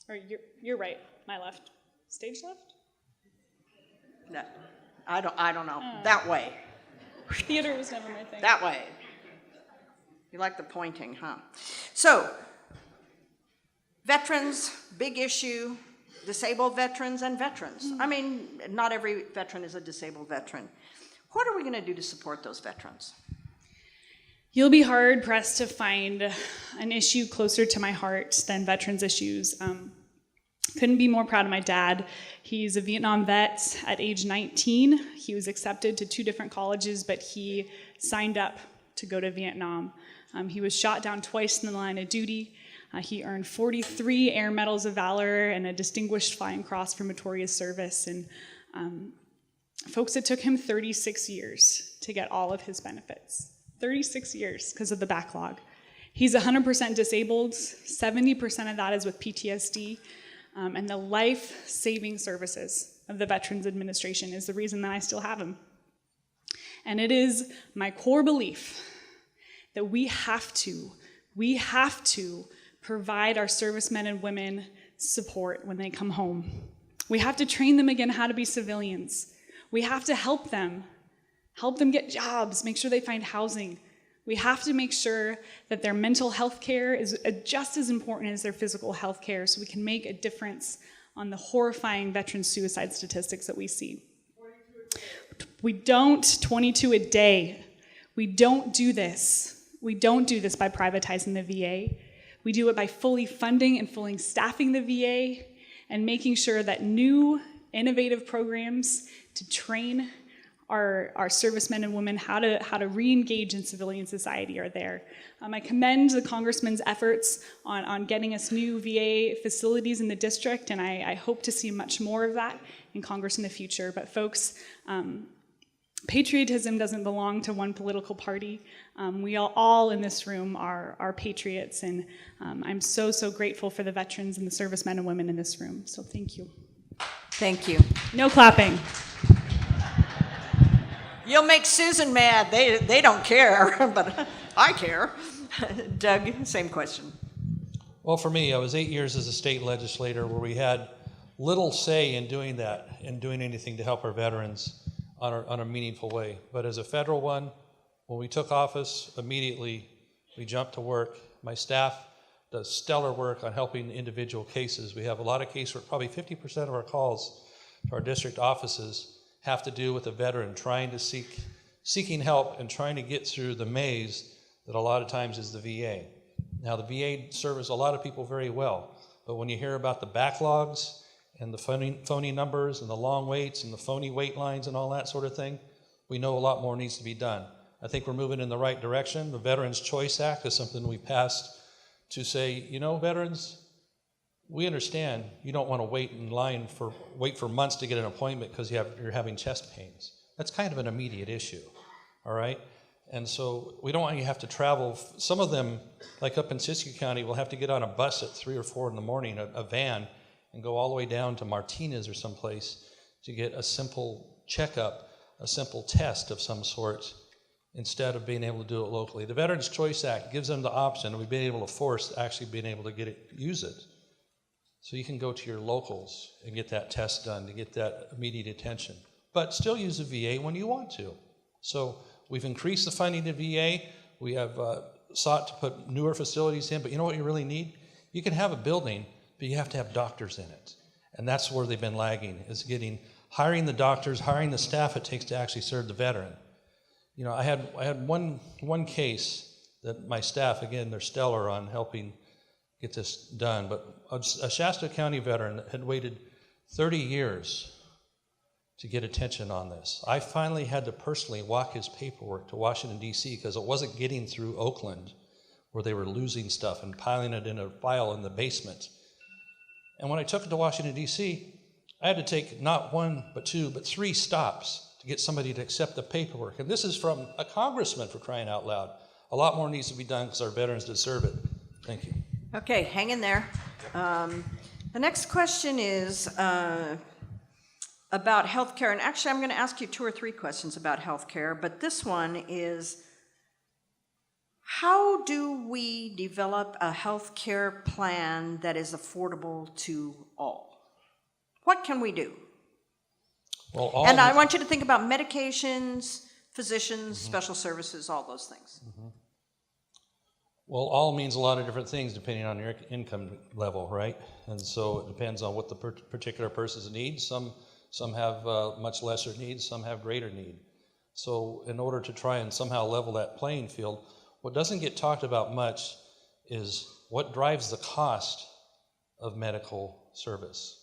S3: Or you're right, my left. Stage left?
S1: No, I don't know. That way.
S3: Theater was never my thing.
S1: That way. You like the pointing, huh? So, veterans, big issue, disabled veterans and veterans. I mean, not every veteran is a disabled veteran. What are we going to do to support those veterans?
S3: You'll be hard pressed to find an issue closer to my heart than veterans issues. Couldn't be more proud of my dad. He's a Vietnam vet at age 19. He was accepted to 2 different colleges, but he signed up to go to Vietnam. He was shot down twice in the line of duty. He earned 43 Air Medals of Valor and a Distinguished Flying Cross for meritorious service. And folks, it took him 36 years to get all of his benefits. 36 years because of the backlog. He's 100% disabled. 70% of that is with PTSD. And the life-saving services of the Veterans Administration is the reason that I still have him. And it is my core belief that we have to provide our servicemen and women support when they come home. We have to train them again how to be civilians. We have to help them get jobs, make sure they find housing. We have to make sure that their mental health care is just as important as their physical health care so we can make a difference on the horrifying veteran suicide statistics that we see. 22 a day. We don't do this. We don't do this by privatizing the VA. We do it by fully funding and fully staffing the VA and making sure that new innovative programs to train our servicemen and women how to re-engage in civilian society are there. I commend the congressman's efforts on getting us new VA facilities in the district, and I hope to see much more of that in Congress in the future. But folks, patriotism doesn't belong to one political party. We all in this room are patriots, and I'm so grateful for the veterans and the servicemen and women in this room. So thank you.
S1: Thank you.
S3: No clapping.
S1: You'll make Susan mad. They don't care, but I care. Doug, same question.
S4: Well, for me, I was 8 years as a state legislator where we had little say in doing that and doing anything to help our veterans on a meaningful way. But as a federal one, when we took office, immediately we jumped to work. My staff does stellar work on helping individual cases. We have a lot of cases, probably 50% of our calls to our district offices have to do with a veteran trying to seeking help and trying to get through the maze that a lot of times is the VA. Now, the VA serves a lot of people very well, but when you hear about the backlogs and the phony numbers and the long waits and the phony wait lines and all that sort of thing, we know a lot more needs to be done. I think we're moving in the right direction. The Veterans Choice Act is something we passed to say, veterans, we understand you don't want to wait in line wait for months to get an appointment because you're having chest pains. That's kind of an immediate issue, all right? And so we don't want you to have to travel. Some of them, like up in Siskiyou County, will have to get on a bus at 3 or 4 in the morning, a van, and go all the way down to Martinez or someplace to get a simple checkup, a simple test of some sort, instead of being able to do it locally. The Veterans Choice Act gives them the option, and we've been able to force actually being able to use it. So you can go to your locals and get that test done to get that immediate attention. But still use the VA when you want to. So we've increased the funding to VA. We have sought to put newer facilities in, but you know what you really need? You can have a building, but you have to have doctors in it. And that's where they've been lagging, is hiring the doctors, hiring the staff it takes to actually serve the veteran. I had one case that my staff, again, they're stellar on helping get this done, but a Shasta County veteran that had waited 30 years to get attention on this. I finally had to personally walk his paperwork to Washington, D.C. because it wasn't getting through Oakland, where they were losing stuff and piling it in a file in the basement. And when I took it to Washington, D.C., I had to take not 1, but 2, but 3 stops to get somebody to accept the paperwork. And this is from a congressman, for crying out loud. A lot more needs to be done because our veterans deserve it. Thank you.
S1: Okay, hang in there. The next question is about healthcare, and actually I'm going to ask you 2 or 3 questions about healthcare, but this one is, How do we develop a health care plan that is affordable to all? What can we do?
S4: Well,
S1: And I want you to think about medications, physicians, special services, all those things.
S4: Well, all means a lot of different things depending on your income level, right? And so it depends on what the particular person's needs. Some have much lesser needs, some have greater need. So in order to try and somehow level that playing field, what doesn't get talked about much is what drives the cost of medical service.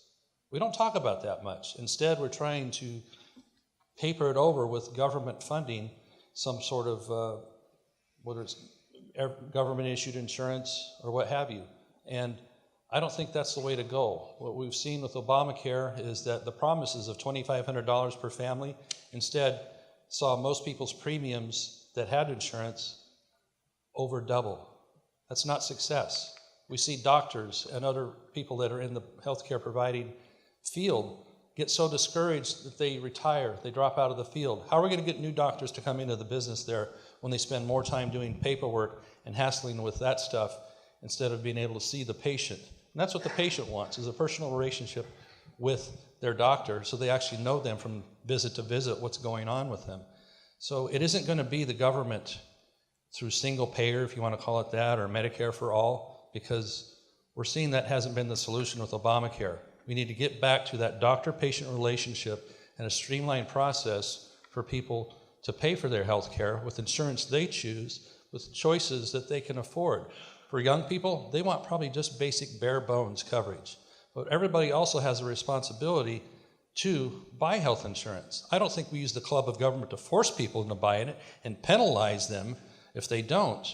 S4: We don't talk about that much. Instead, we're trying to paper it over with government funding, some sort of, whether it's government-issued insurance or what have you. And I don't think that's the way to go. What we've seen with Obamacare is that the promises of $2,500 per family instead saw most people's premiums that had insurance over double. That's not success. We see doctors and other people that are in the healthcare providing field get so discouraged that they retire, they drop out of the field. How are we going to get new doctors to come into the business there when they spend more time doing paperwork and hassling with that stuff instead of being able to see the patient? And that's what the patient wants, is a personal relationship with their doctor so they actually know them from visit to visit what's going on with them. So it isn't going to be the government through single payer, if you want to call it that, or Medicare for all, because we're seeing that hasn't been the solution with Obamacare. We need to get back to that doctor-patient relationship and a streamlined process for people to pay for their health care with insurance they choose, with choices that they can afford. For young people, they want probably just basic bare bones coverage. But everybody also has a responsibility to buy health insurance. I don't think we use the club of government to force people into buying it and penalize them if they don't,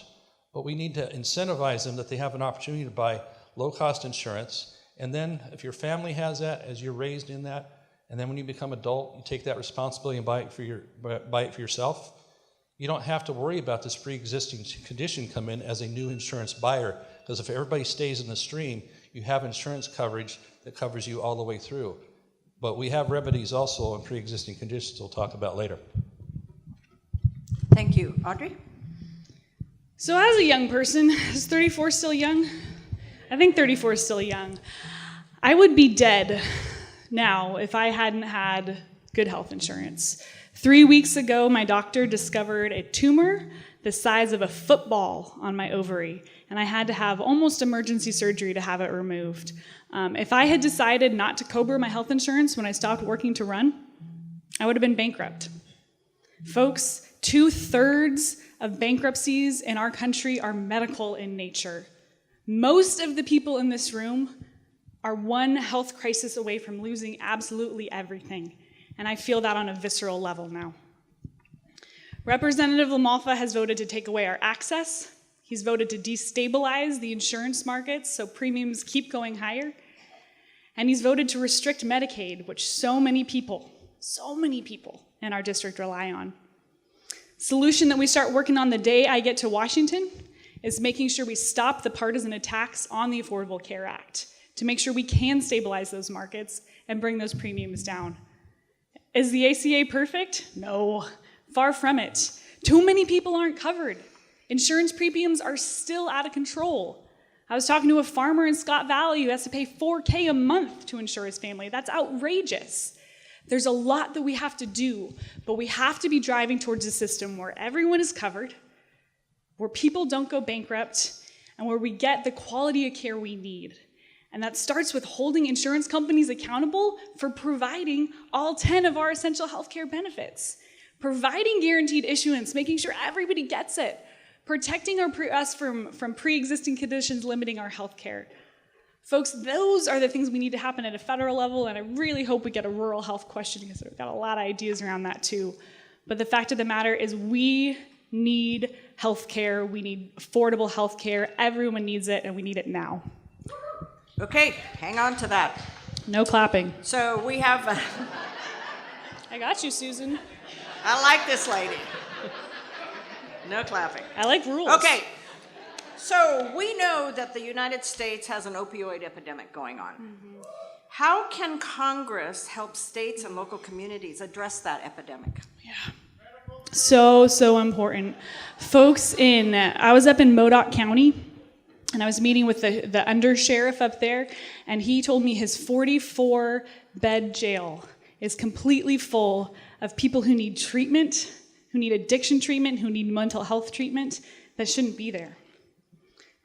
S4: but we need to incentivize them that they have an opportunity to buy low-cost insurance. And then if your family has that, as you're raised in that, and then when you become adult, you take that responsibility and buy it for yourself, you don't have to worry about this pre-existing condition come in as a new insurance buyer, because if everybody stays in the stream, you have insurance coverage that covers you all the way through. But we have remedies also on pre-existing conditions we'll talk about later.
S1: Thank you. Audrey?
S3: So as a young person, is 34 still young? I think 34 is still young. I would be dead now if I hadn't had good health insurance. 3 weeks ago, my doctor discovered a tumor the size of a football on my ovary, and I had to have almost emergency surgery to have it removed. If I had decided not to COBRA my health insurance when I stopped working to run, I would have been bankrupt. Folks, 2/3 of bankruptcies in our country are medical in nature. Most of the people in this room are one health crisis away from losing absolutely everything, and I feel that on a visceral level now. Representative LaMalfia has voted to take away our access. He's voted to destabilize the insurance markets so premiums keep going higher. And he's voted to restrict Medicaid, which so many people in our district rely on. Solution that we start working on the day I get to Washington is making sure we stop the partisan attacks on the Affordable Care Act to make sure we can stabilize those markets and bring those premiums down. Is the ACA perfect? No, far from it. Too many people aren't covered. Insurance premiums are still out of control. I was talking to a farmer in Scott Valley who has to pay $4,000 a month to insure his family. That's outrageous. There's a lot that we have to do, but we have to be driving towards a system where everyone is covered, where people don't go bankrupt, and where we get the quality of care we need. And that starts with holding insurance companies accountable for providing all 10 of our essential healthcare benefits, providing guaranteed issuance, making sure everybody gets it, protecting us from pre-existing conditions limiting our healthcare. Folks, those are the things we need to happen at a federal level, and I really hope we get a rural health question because we've got a lot of ideas around that too. But the fact of the matter is we need healthcare, we need affordable healthcare, everyone needs it, and we need it now.
S1: Okay, hang on to that.
S3: No clapping.
S1: So we have,
S3: I got you, Susan.
S1: I like this lady. No clapping.
S3: I like rules.
S1: Okay, so we know that the United States has an opioid epidemic going on. Mm-hmm. How can Congress help states and local communities address that epidemic?
S3: Yeah. So important. Folks I was up in Modoc County, and I was meeting with the undersheriff up there, and he told me his 44-bed jail is completely full of people who need treatment, who need addiction treatment, who need mental health treatment that shouldn't be there,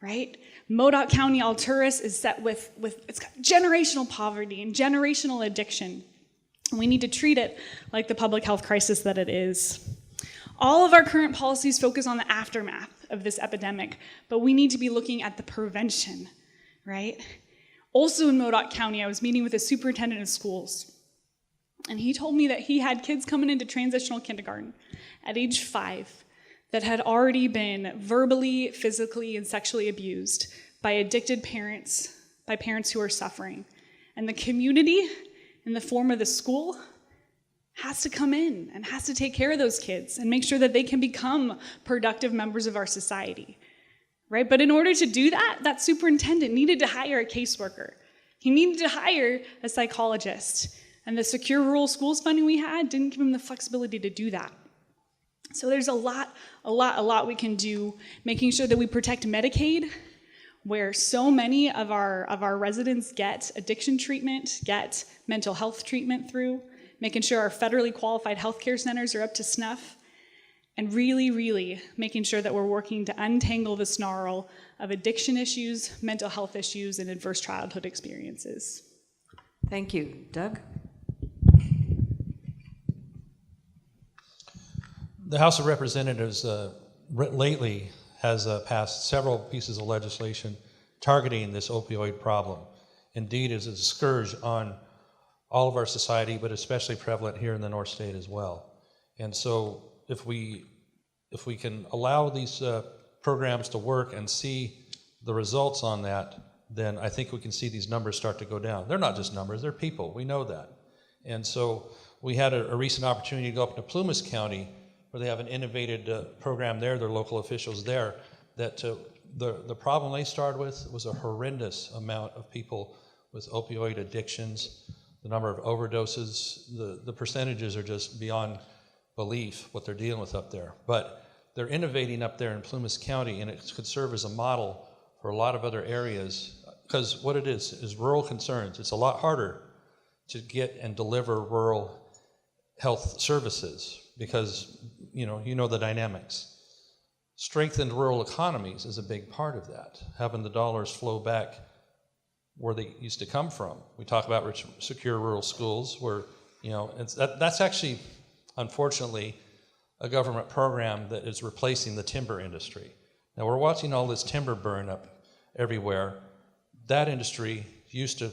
S3: right? Modoc County, Alturas is set with it's got generational poverty and generational addiction. And we need to treat it like the public health crisis that it is. All of our current policies focus on the aftermath of this epidemic, but we need to be looking at the prevention, right? Also in Modoc County, I was meeting with a superintendent of schools, and he told me that he had kids coming into transitional kindergarten at age 5 that had already been verbally, physically, and sexually abused by addicted parents, by parents who are suffering. And the community, in the form of the school, has to come in and has to take care of those kids and make sure that they can become productive members of our society, right? But in order to do that, that superintendent needed to hire a caseworker. He needed to hire a psychologist. And the secure rural schools funding we had didn't give him the flexibility to do that. So there's a lot we can do, making sure that we protect Medicaid, where so many of our residents get addiction treatment, get mental health treatment through, making sure our federally qualified healthcare centers are up to snuff, and really, really making sure that we're working to untangle the snarl of addiction issues, mental health issues, and adverse childhood experiences.
S1: Thank you. Doug?
S4: The House of Representatives lately has passed several pieces of legislation targeting this opioid problem. Indeed, it's a scourge on all of our society, but especially prevalent here in the North State as well. And so if we can allow these programs to work and see the results on that, then I think we can see these numbers start to go down. They're not just numbers, they're people, we know that. And so we had a recent opportunity to go up to Plumas County, where they have an innovative program there, their local officials there, that the problem they started with was a horrendous amount of people with opioid addictions, the number of overdoses, the percentages are just beyond belief what they're dealing with up there. But they're innovating up there in Plumas County, and it could serve as a model for a lot of other areas, because what it is rural concerns. It's a lot harder to get and deliver rural health services because you know the dynamics. Strengthened rural economies is a big part of that, having the dollars flow back where they used to come from. We talk about secure rural schools where, that's actually, unfortunately, a government program that is replacing the timber industry. Now we're watching all this timber burn up everywhere. That industry used to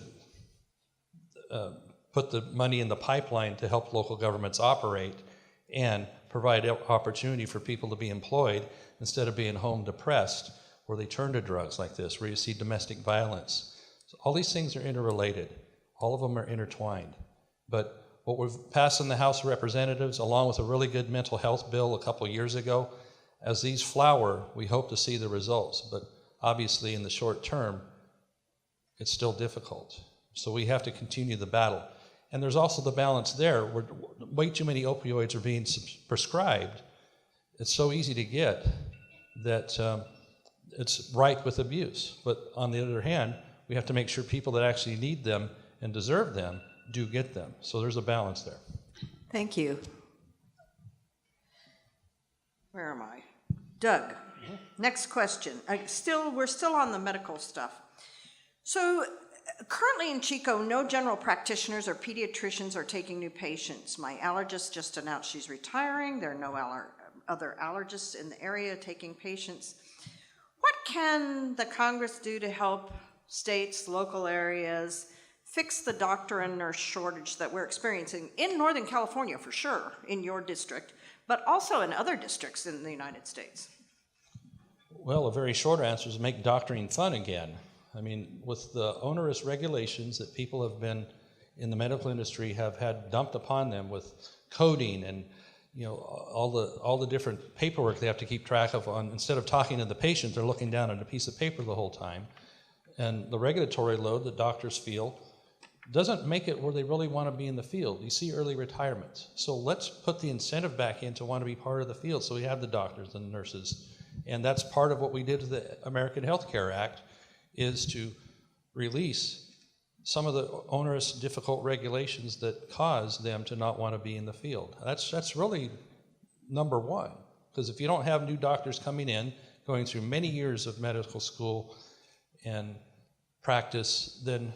S4: put the money in the pipeline to help local governments operate and provide opportunity for people to be employed instead of being home depressed, where they turn to drugs like this, where you see domestic violence. So all these things are interrelated. All of them are intertwined. But what we've passed in the House of Representatives, along with a really good mental health bill a couple years ago, as these flower, we hope to see the results. But obviously in the short term, it's still difficult. So we have to continue the battle. And there's also the balance there where way too many opioids are being prescribed. It's so easy to get that it's ripe with abuse. But on the other hand, we have to make sure people that actually need them and deserve them do get them. So there's a balance there.
S1: Thank you. Where am I? Doug, next question. We're still on the medical stuff. So currently in Chico, no general practitioners or pediatricians are taking new patients. My allergist just announced she's retiring. There are no other allergists in the area taking patients. What can the Congress do to help states, local areas, fix the doctor and nurse shortage that we're experiencing in Northern California, for sure, in your district, but also in other districts in the United States?
S4: Well, a very short answer is make doctoring fun again. I mean, with the onerous regulations that people have been in the medical industry have had dumped upon them with coding and all the different paperwork they have to keep track of instead of talking to the patient, they're looking down at a piece of paper the whole time. And the regulatory load that doctors feel doesn't make it where they really want to be in the field. You see early retirements. So let's put the incentive back in to want to be part of the field. So we have the doctors and the nurses. And that's part of what we did with the American Health Care Act, is to release some of the onerous, difficult regulations that cause them to not want to be in the field. That's really number one. Because if you don't have new doctors coming in, going through many years of medical school and practice, then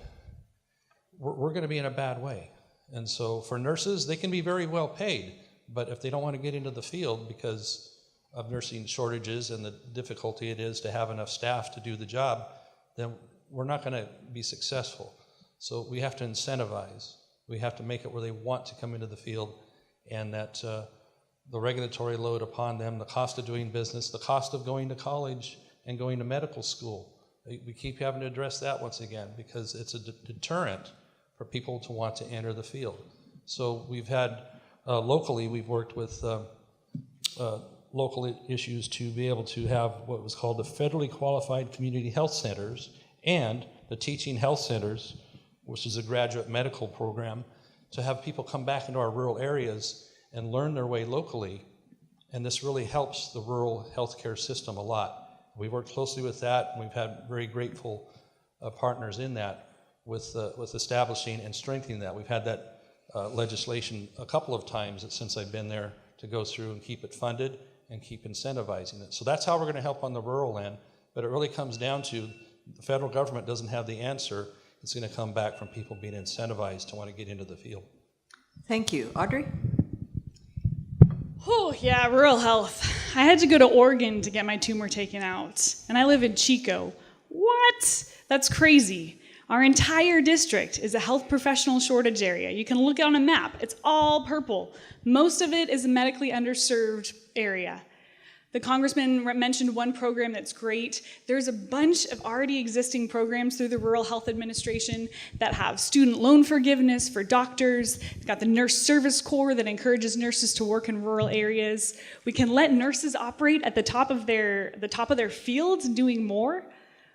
S4: we're going to be in a bad way. And so for nurses, they can be very well paid, but if they don't want to get into the field because of nursing shortages and the difficulty it is to have enough staff to do the job, then we're not going to be successful. So we have to incentivize. We have to make it where they want to come into the field, and that the regulatory load upon them, the cost of doing business, the cost of going to college and going to medical school, we keep having to address that once again, because it's a deterrent for people to want to enter the field. So we've had, locally, we've worked with local issues to be able to have what was called the federally qualified community health centers and the teaching health centers, which is a graduate medical program, to have people come back into our rural areas and learn their way locally. And this really helps the rural healthcare system a lot. We worked closely with that, and we've had very grateful partners in that with establishing and strengthening that. We've had that legislation a couple of times since I've been there to go through and keep it funded and keep incentivizing it. So that's how we're going to help on the rural end, but it really comes down to the federal government doesn't have the answer. It's going to come back from people being incentivized to want to get into the field.
S1: Thank you. Audrey?
S3: Oh, yeah, rural health. I had to go to Oregon to get my tumor taken out, and I live in Chico. What? That's crazy. Our entire district is a health professional shortage area. You can look on a map. It's all purple. Most of it is a medically underserved area. The congressman mentioned one program that's great. There's a bunch of already existing programs through the Rural Health Administration that have student loan forgiveness for doctors. We've got the Nurse Service Corps that encourages nurses to work in rural areas. We can let nurses operate at the top of their fields, doing more.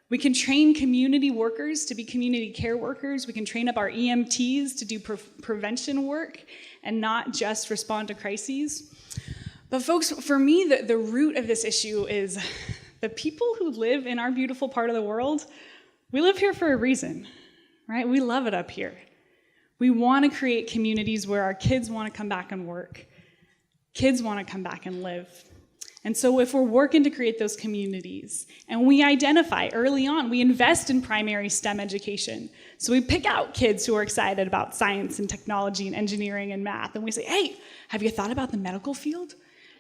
S3: We can train community workers to be community care workers. We can train up our EMTs to do prevention work and not just respond to crises. But folks, for me, the root of this issue is the people who live in our beautiful part of the world. We live here for a reason, right? We love it up here. We want to create communities where our kids want to come back and work. Kids want to come back and live. And so if we're working to create those communities, and we identify early on, we invest in primary STEM education. So we pick out kids who are excited about science and technology and engineering and math, and we say, hey, have you thought about the medical field?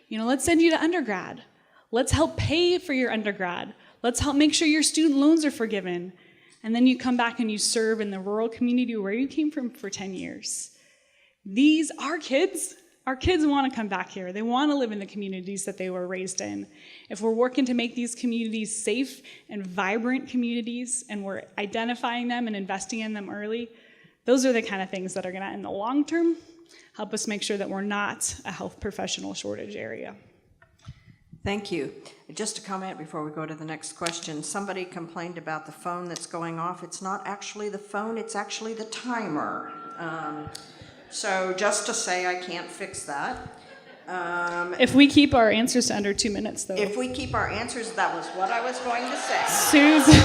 S3: Let's send you to undergrad. Let's help pay for your undergrad. Let's help make sure your student loans are forgiven. And then you come back and you serve in the rural community where you came from for 10 years. These are kids. Our kids want to come back here. They want to live in the communities that they were raised in. If we're working to make these communities safe and vibrant communities, and we're identifying them and investing in them early, those are the kind of things that are going to, in the long term, help us make sure that we're not a health professional shortage area.
S1: Thank you. Just a comment before we go to the next question. Somebody complained about the phone that's going off. It's not actually the phone, it's actually the timer. So just to say, I can't fix that.
S3: If we keep our answers to under 2 minutes, though.
S1: If we keep our answers, that was what I was going to say.
S3: Susan.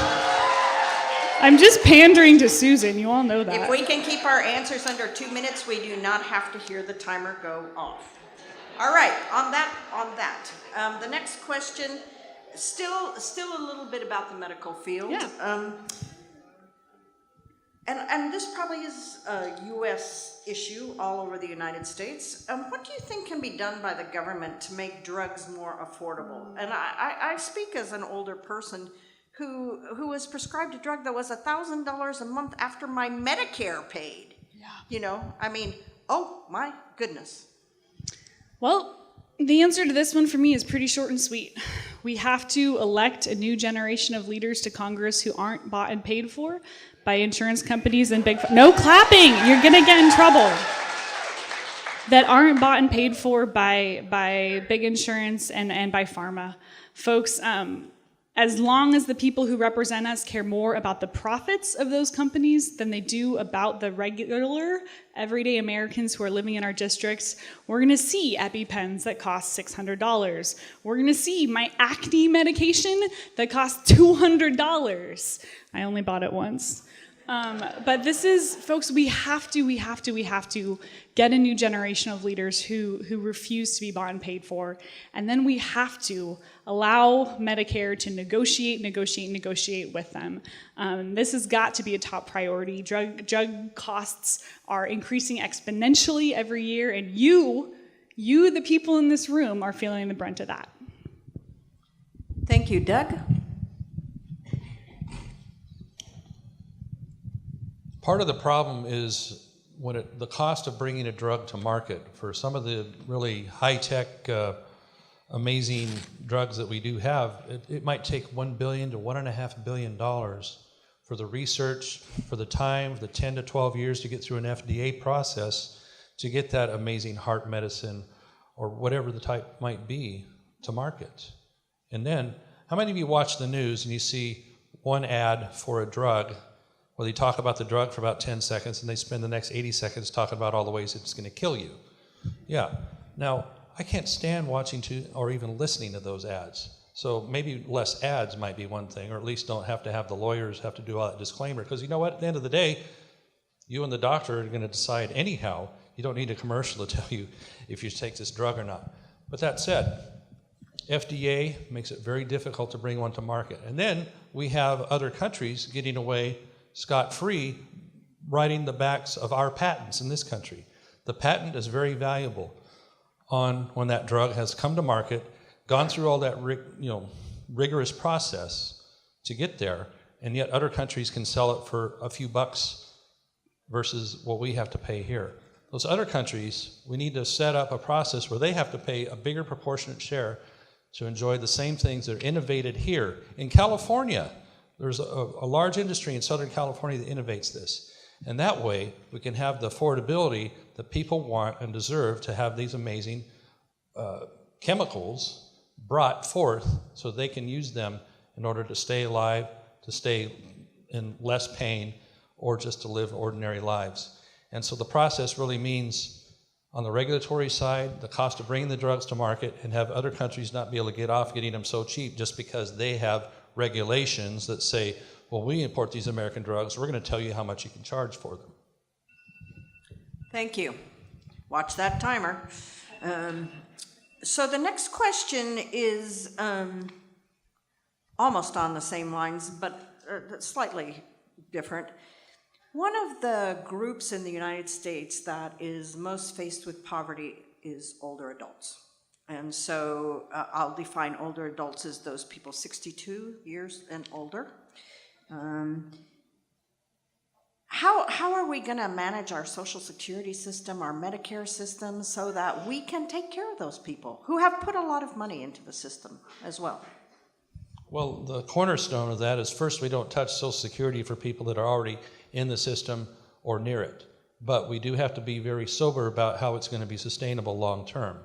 S3: I'm just pandering to Susan. You all know that.
S1: If we can keep our answers under 2 minutes, we do not have to hear the timer go off. All right, on that. The next question, still a little bit about the medical field.
S3: Yeah.
S1: And this probably is a U.S. issue all over the United States. What do you think can be done by the government to make drugs more affordable? And I speak as an older person who was prescribed a drug that was $1,000 a month after my Medicare paid. Yeah. Oh my goodness.
S3: Well, the answer to this one for me is pretty short and sweet. We have to elect a new generation of leaders to Congress who aren't bought and paid for by insurance companies and big... No clapping! You're going to get in trouble. That aren't bought and paid for by big insurance and by pharma. Folks, as long as the people who represent us care more about the profits of those companies than they do about the regular, everyday Americans who are living in our districts, we're going to see EpiPens that cost $600. We're going to see my acne medication that costs $200. I only bought it once. But this is, folks, we have to get a new generation of leaders who refuse to be bought and paid for. And then we have to allow Medicare to negotiate with them. This has got to be a top priority. Drug costs are increasing exponentially every year, and you, the people in this room, are feeling the brunt of that.
S1: Thank you, Doug.
S4: Part of the problem is when the cost of bringing a drug to market for some of the really high-tech, amazing drugs that we do have, it might take $1 billion to $1.5 billion for the research, for the time, the 10 to 12 years to get through an FDA process to get that amazing heart medicine or whatever the type might be to market. And then, how many of you watch the news and you see one ad for a drug where they talk about the drug for about 10 seconds and they spend the next 80 seconds talking about all the ways it's going to kill you? Yeah. Now, I can't stand watching or even listening to those ads. So maybe less ads might be one thing, or at least don't have to have the lawyers have to do all that disclaimer. Because you know what? At the end of the day, you and the doctor are going to decide anyhow. You don't need a commercial to tell you if you take this drug or not. But that said, FDA makes it very difficult to bring one to market. And then we have other countries getting away scot-free riding the backs of our patents in this country. The patent is very valuable on when that drug has come to market, gone through all that rigorous process to get there, and yet other countries can sell it for a few bucks versus what we have to pay here. Those other countries, we need to set up a process where they have to pay a bigger proportionate share to enjoy the same things that are innovated here. In California, there's a large industry in Southern California that innovates this. And that way, we can have the affordability that people want and deserve to have these amazing chemicals brought forth so they can use them in order to stay alive, to stay in less pain, or just to live ordinary lives. And so the process really means, on the regulatory side, the cost of bringing the drugs to market and have other countries not be able to get off getting them so cheap just because they have regulations that say, well, we import these American drugs, we're going to tell you how much you can charge for them.
S1: Thank you. Watch that timer. So the next question is almost on the same lines, but slightly different. One of the groups in the United States that is most faced with poverty is older adults. And so I'll define older adults as those people 62 years and older. How are we going to manage our Social Security system, our Medicare system, so that we can take care of those people who have put a lot of money into the system as well?
S4: Well, the cornerstone of that is, first, we don't touch Social Security for people that are already in the system or near it. But we do have to be very sober about how it's going to be sustainable long term.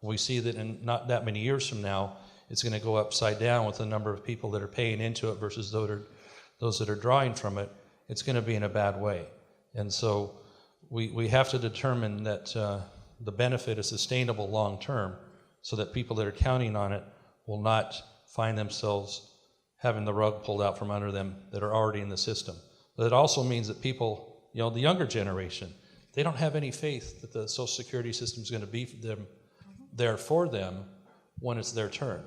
S4: We see that in not that many years from now, it's going to go upside down with the number of people that are paying into it versus those that are drawing from it. It's going to be in a bad way. And so we have to determine that the benefit is sustainable long term so that people that are counting on it will not find themselves having the rug pulled out from under them that are already in the system. But it also means that people, the younger generation, they don't have any faith that the Social Security system is going to be there for them when it's their turn.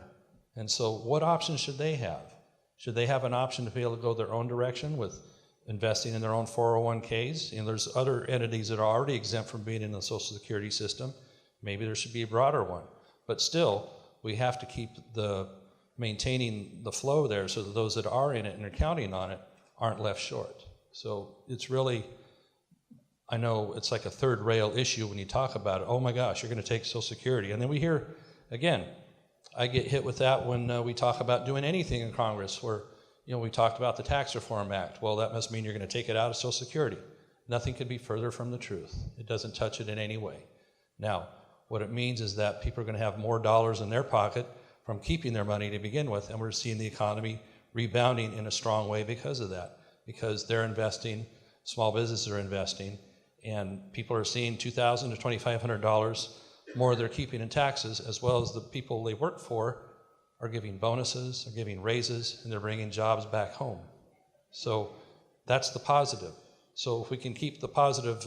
S4: And so what options should they have? Should they have an option to be able to go their own direction with investing in their own 401ks? There's other entities that are already exempt from being in the Social Security system. Maybe there should be a broader one. But still, we have to keep maintaining the flow there so that those that are in it and are counting on it aren't left short. So it's really, I know it's like a third rail issue when you talk about it. Oh my gosh, you're going to take Social Security. And then we hear, again, I get hit with that when we talk about doing anything in Congress where, we talked about the Tax Reform Act. Well, that must mean you're going to take it out of Social Security. Nothing could be further from the truth. It doesn't touch it in any way. Now, what it means is that people are going to have more dollars in their pocket from keeping their money to begin with, and we're seeing the economy rebounding in a strong way because of that, because they're investing, small businesses are investing, and people are seeing $2,000 to $2,500 more they're keeping in taxes, as well as the people they work for are giving bonuses, are giving raises, and they're bringing jobs back home. So that's the positive. So if we can keep the positive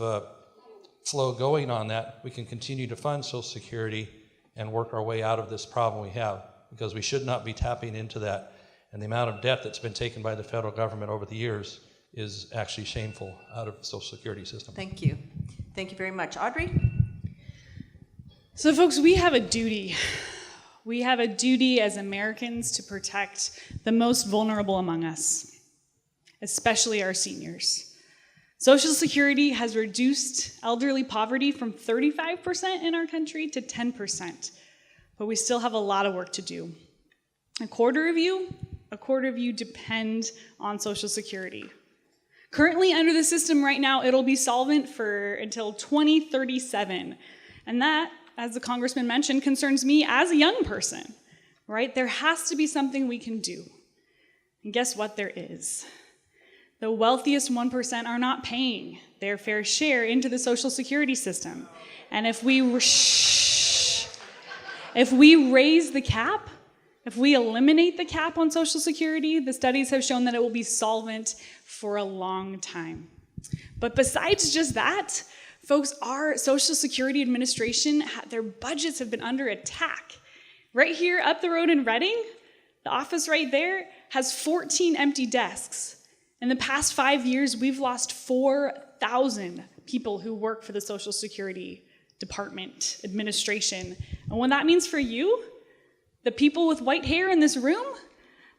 S4: flow going on that, we can continue to fund Social Security and work our way out of this problem we have, because we should not be tapping into that. And the amount of debt that's been taken by the federal government over the years is actually shameful out of the Social Security system.
S1: Thank you. Thank you very much. Audrey?
S3: So folks, we have a duty. We have a duty as Americans to protect the most vulnerable among us, especially our seniors. Social Security has reduced elderly poverty from 35% in our country to 10%, but we still have a lot of work to do. A quarter of you depend on Social Security. Currently, under the system right now, it'll be solvent for until 2037, and that, as the congressman mentioned, concerns me as a young person, right? There has to be something we can do. And guess what? There is. The wealthiest 1% are not paying their fair share into the Social Security system. And if we raise the cap, if we eliminate the cap on Social Security, the studies have shown that it will be solvent for a long time. But besides just that, folks, our Social Security Administration, their budgets have been under attack. Right here up the road in Reading, the office right there has 14 empty desks. In the past 5 years, we've lost 4,000 people who work for the Social Security Department, administration. And what that means for you, the people with white hair in this room,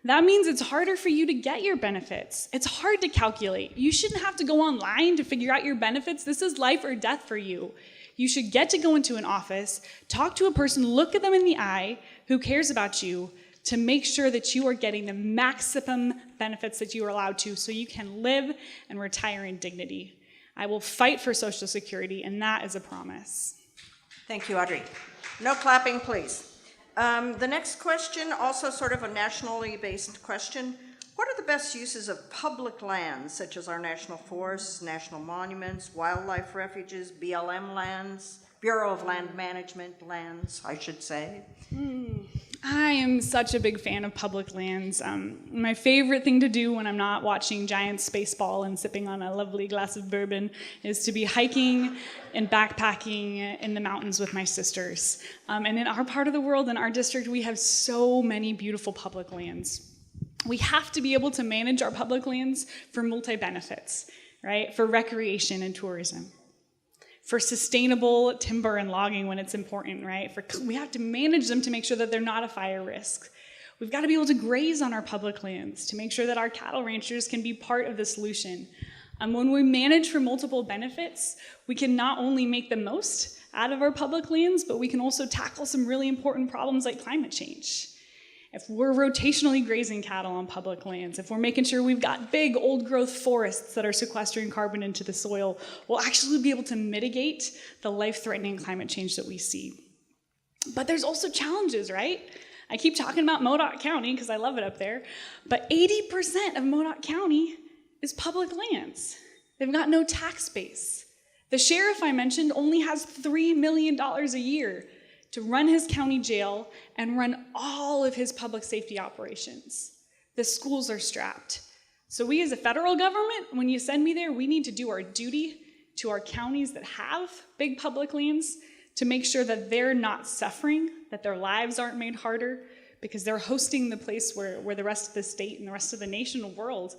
S3: that means it's harder for you to get your benefits. It's hard to calculate. You shouldn't have to go online to figure out your benefits. This is life or death for you. You should get to go into an office, talk to a person, look at them in the eye who cares about you, to make sure that you are getting the maximum benefits that you are allowed to so you can live and retire in dignity. I will fight for Social Security, and that is a promise.
S1: Thank you, Audrey. No clapping, please. The next question, also sort of a nationally based question. What are the best uses of public lands, such as our national forests, national monuments, wildlife refuges, BLM lands, Bureau of Land Management lands, I should say?
S3: I am such a big fan of public lands. My favorite thing to do when I'm not watching Giants baseball and sipping on a lovely glass of bourbon is to be hiking and backpacking in the mountains with my sisters. And in our part of the world, in our district, we have so many beautiful public lands. We have to be able to manage our public lands for multi-benefits, right? For recreation and tourism. For sustainable timber and logging when it's important, right? We have to manage them to make sure that they're not a fire risk. We've got to be able to graze on our public lands to make sure that our cattle ranchers can be part of the solution. When we manage for multiple benefits, we can not only make the most out of our public lands, but we can also tackle some really important problems like climate change. If we're rotationally grazing cattle on public lands, if we're making sure we've got big old-growth forests that are sequestering carbon into the soil, we'll actually be able to mitigate the life-threatening climate change that we see. But there's also challenges, right? I keep talking about Modoc County because I love it up there, but 80% of Modoc County is public lands. They've got no tax base. The sheriff I mentioned only has $3 million a year to run his county jail and run all of his public safety operations. The schools are strapped. So we as a federal government, when you send me there, we need to do our duty to our counties that have big public lands to make sure that they're not suffering, that their lives aren't made harder, because they're hosting the place where the rest of the state and the rest of the nation and world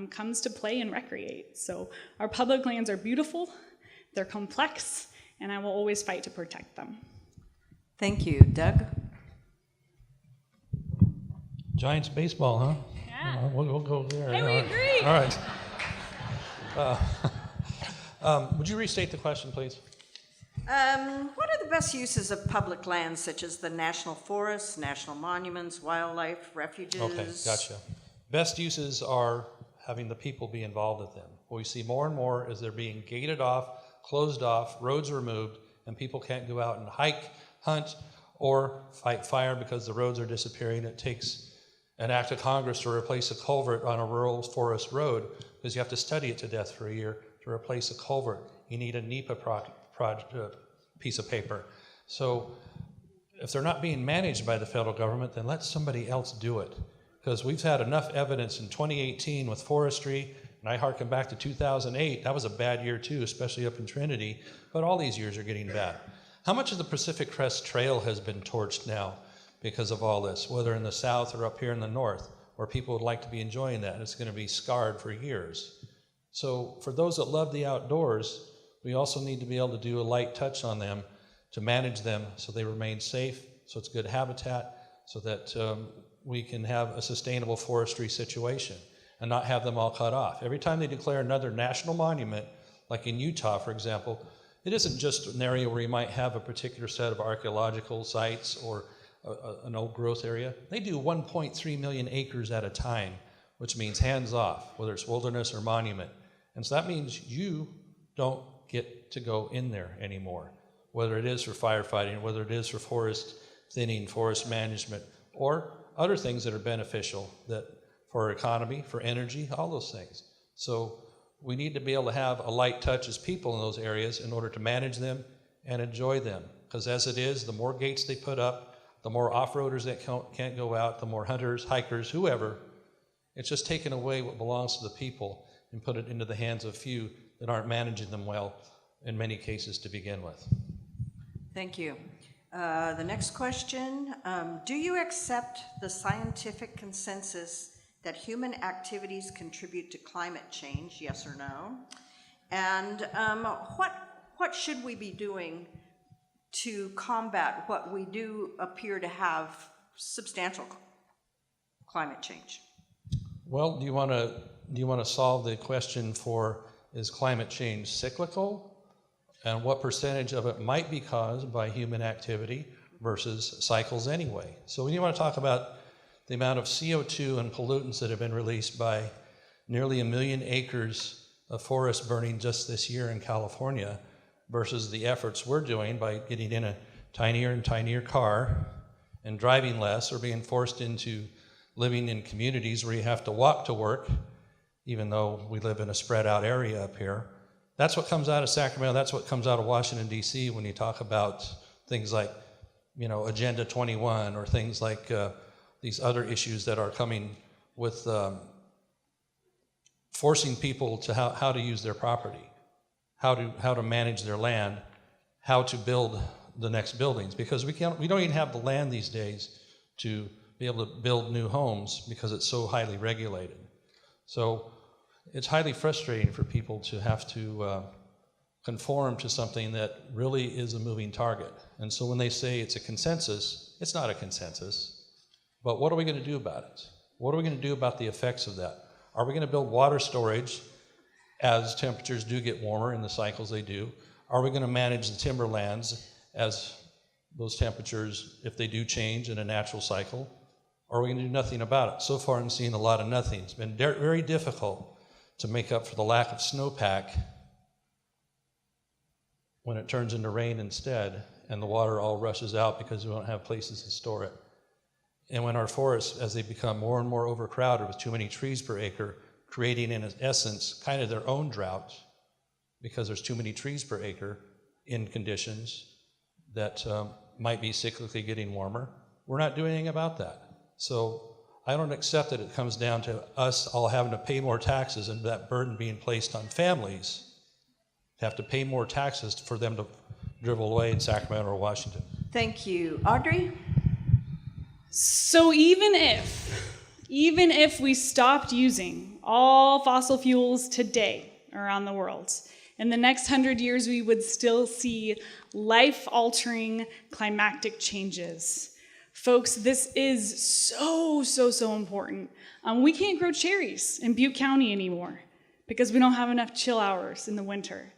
S3: comes to play and recreate. So our public lands are beautiful, they're complex, and I will always fight to protect them.
S1: Thank you. Doug?
S4: Giants baseball, huh?
S3: Yeah.
S4: We'll go there.
S3: Hey, we agree.
S4: All right. Would you restate the question, please?
S1: What are the best uses of public lands, such as the national forests, national monuments, wildlife refuges?
S4: Okay, gotcha. Best uses are having the people be involved with them. What we see more and more is they're being gated off, closed off, roads removed, and people can't go out and hike, hunt, or fight fire because the roads are disappearing. It takes an act of Congress to replace a culvert on a rural forest road because you have to study it to death for a year to replace a culvert. You need a NEPA piece of paper. So if they're not being managed by the federal government, then let somebody else do it. Because we've had enough evidence in 2018 with forestry, and I harken back to 2008, that was a bad year too, especially up in Trinity, but all these years are getting bad. How much of the Pacific Crest Trail has been torched now because of all this, whether in the south or up here in the north, where people would like to be enjoying that, and it's going to be scarred for years. So for those that love the outdoors, we also need to be able to do a light touch on them to manage them so they remain safe, so it's good habitat, so that we can have a sustainable forestry situation and not have them all cut off. Every time they declare another national monument, like in Utah, for example, it isn't just an area where you might have a particular set of archaeological sites or an old growth area. They do 1.3 million acres at a time, which means hands off, whether it's wilderness or monument. And so that means you don't get to go in there anymore, whether it is for firefighting, whether it is for forest thinning, forest management, or other things that are beneficial that for our economy, for energy, all those things. So we need to be able to have a light touch as people in those areas in order to manage them and enjoy them. Because as it is, the more gates they put up, the more off-roaders that can't go out, the more hunters, hikers, whoever. It's just taken away what belongs to the people and put it into the hands of few that aren't managing them well in many cases to begin with.
S1: Thank you. The next question, do you accept the scientific consensus that human activities contribute to climate change, yes or no? And what should we be doing to combat what we do appear to have substantial climate change?
S4: Well, do you want to solve the question for, is climate change cyclical? And what percentage of it might be caused by human activity versus cycles anyway? So when you want to talk about the amount of CO2 and pollutants that have been released by nearly 1 million acres of forest burning just this year in California versus the efforts we're doing by getting in a tinier and tinier car and driving less or being forced into living in communities where you have to walk to work, even though we live in a spread out area up here. That's what comes out of Sacramento. That's what comes out of Washington, D.C. when you talk about things like, Agenda 21 or things like these other issues that are coming with forcing people to how to use their property, how to manage their land, how to build the next buildings. Because we don't even have the land these days to be able to build new homes because it's so highly regulated. So it's highly frustrating for people to have to conform to something that really is a moving target. And so when they say it's a consensus, it's not a consensus. But what are we going to do about it? What are we going to do about the effects of that? Are we going to build water storage as temperatures do get warmer in the cycles they do? Are we going to manage the timberlands as those temperatures, if they do change in a natural cycle? Or are we going to do nothing about it? So far I'm seeing a lot of nothing. It's been very difficult to make up for the lack of snowpack when it turns into rain instead and the water all rushes out because we don't have places to store it. And when our forests, as they become more and more overcrowded with too many trees per acre, creating in essence kind of their own drought because there's too many trees per acre in conditions that might be cyclically getting warmer, we're not doing anything about that. So I don't accept that it comes down to us all having to pay more taxes and that burden being placed on families to have to pay more taxes for them to dribble away in Sacramento or Washington.
S1: Thank you. Audrey?
S3: So even if we stopped using all fossil fuels today around the world, in the next 100 years we would still see life-altering climatic changes. Folks, this is so important. We can't grow cherries in Butte County anymore because we don't have enough chill hours in the winter,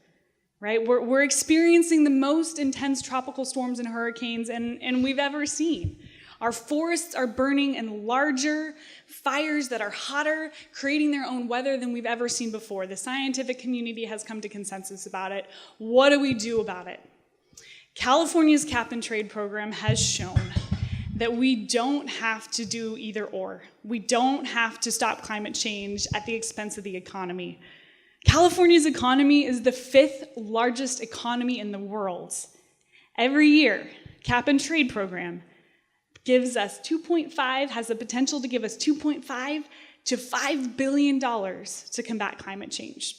S3: right? We're experiencing the most intense tropical storms and hurricanes and we've ever seen. Our forests are burning in larger fires that are hotter, creating their own weather than we've ever seen before. The scientific community has come to consensus about it. What do we do about it? California's cap and trade program has shown that we don't have to do either or. We don't have to stop climate change at the expense of the economy. California's economy is the 5th largest economy in the world. Every year, cap and trade program gives us has the potential to give us $2.5 to $5 billion to combat climate change.